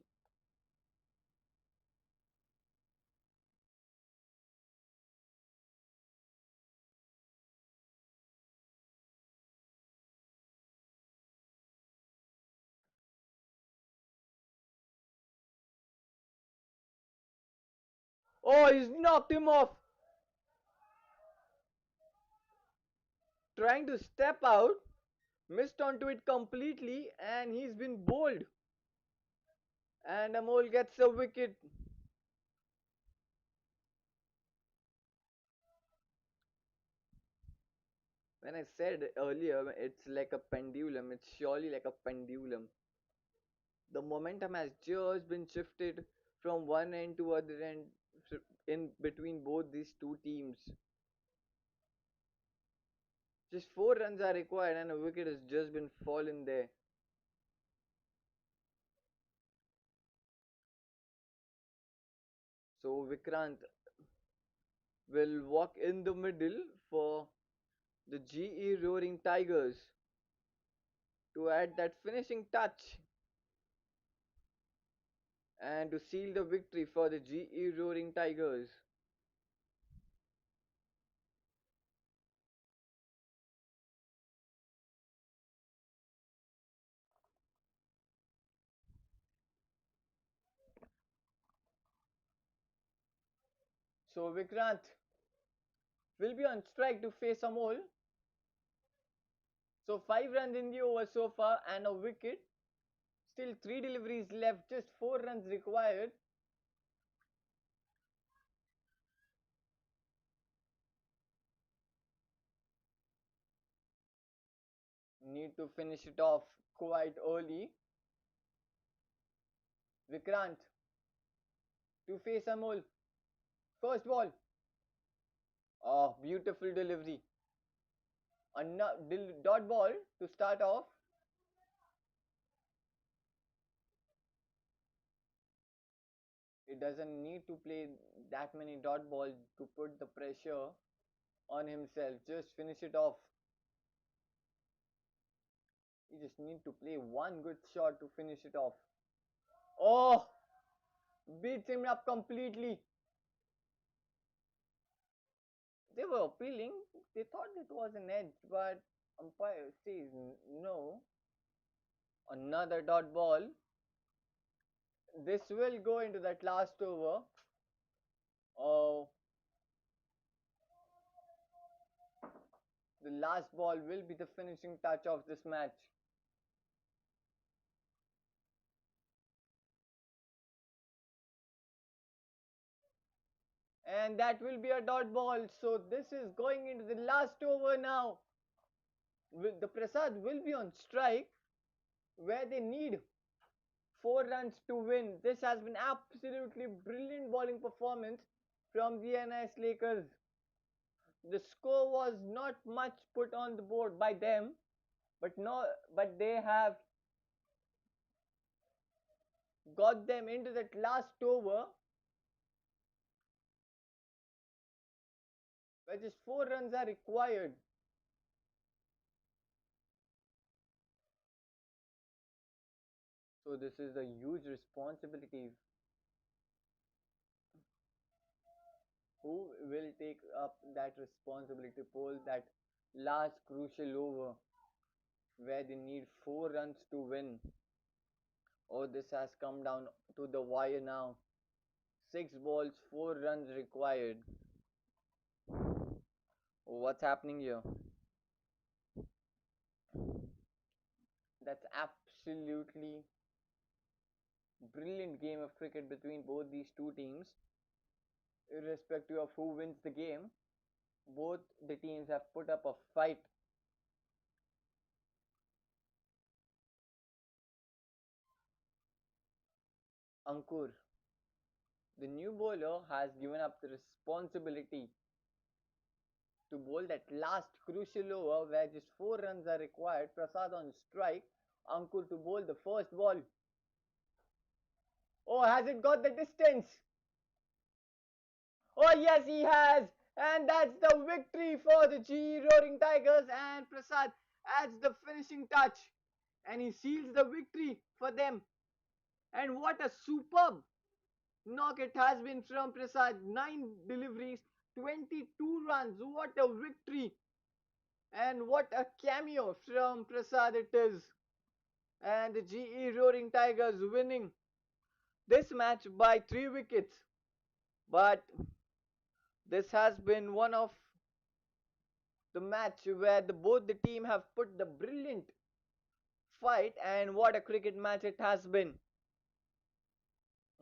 Oh, he's knocked him off. Trying to step out, missed onto it completely, and he's been bowled. And Amol gets a wicket. When I said earlier, it's like a pendulum. It's surely like a pendulum. The momentum has just been shifted from one end to other end in between both these two teams. Just 4 runs are required, and a wicket has just been fallen there. So Vikrant will walk in the middle for the GE Roaring Tigers to add that finishing touch and to seal the victory for the GE Roaring Tigers. So Vikrant will be on strike to face Amol. So 5 runs in the over so far and a wicket. Still 3 deliveries left, just 4 runs required. Need to finish it off quite early. Vikrant to face Amol. First ball. Oh, beautiful delivery. A dot ball to start off. It doesn't need to play that many dot balls to put the pressure on himself. Just finish it off. You just need to play one good shot to finish it off. Oh, beats him up completely. They were appealing. They thought it was an edge, but umpire says no. Another dot ball. This will go into that last over. Oh, the last ball will be the finishing touch of this match. And that will be a dot ball. So this is going into the last over now. The Prasad will be on strike where they need 4 runs to win. This has been absolutely brilliant bowling performance from the NISLAKERS. The score was not much put on the board by them, but they have got them into that last over where just 4 runs are required. So this is a huge responsibility. Who will take up that responsibility to pull that last crucial over where they need 4 runs to win? Oh, this has come down to the wire now. 6 balls, 4 runs required. What's happening here? That's absolutely brilliant game of cricket between both these two teams. Irrespective of who wins the game, both the teams have put up a fight. Ankur, the new bowler, has given up the responsibility to bowl that last crucial over where just 4 runs are required. Prasad on strike, Ankur to bowl the first ball. Oh, has it got the distance? Oh yes, he has. And that's the victory for the GE Roaring Tigers, and Prasad adds the finishing touch and he seals the victory for them. And what a superb knock it has been from Prasad. 9 deliveries, 22 runs. What a victory. And what a cameo from Prasad it is. And the GE Roaring Tigers winning this match by 3 wickets. But this has been one of the match where both the team have put the brilliant fight, and what a cricket match it has been.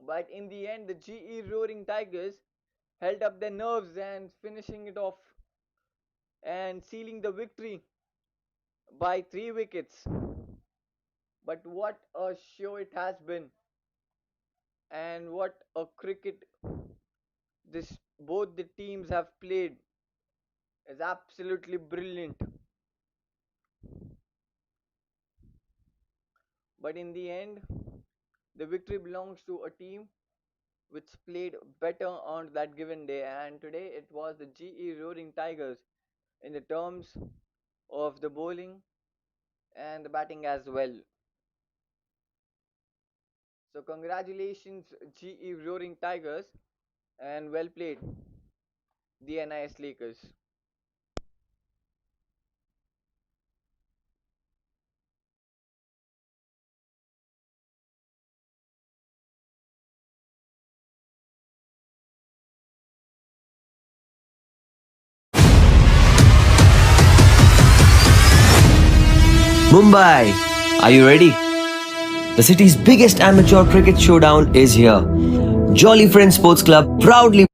But in the end, the GE Roaring Tigers held up their nerves and finishing it off and sealing the victory by 3 wickets. But what a show it has been, and what a cricket both the teams have played is absolutely brilliant. But in the end, the victory belongs to a team which played better on that given day, and today it was the GE Roaring Tigers in the terms of the bowling and the batting as well. So congratulations GE Roaring Tigers, and well played the NISLAKERS. Mumbai, are you ready? The city's biggest amateur cricket showdown is here. Jolly Friends Sports Club proudly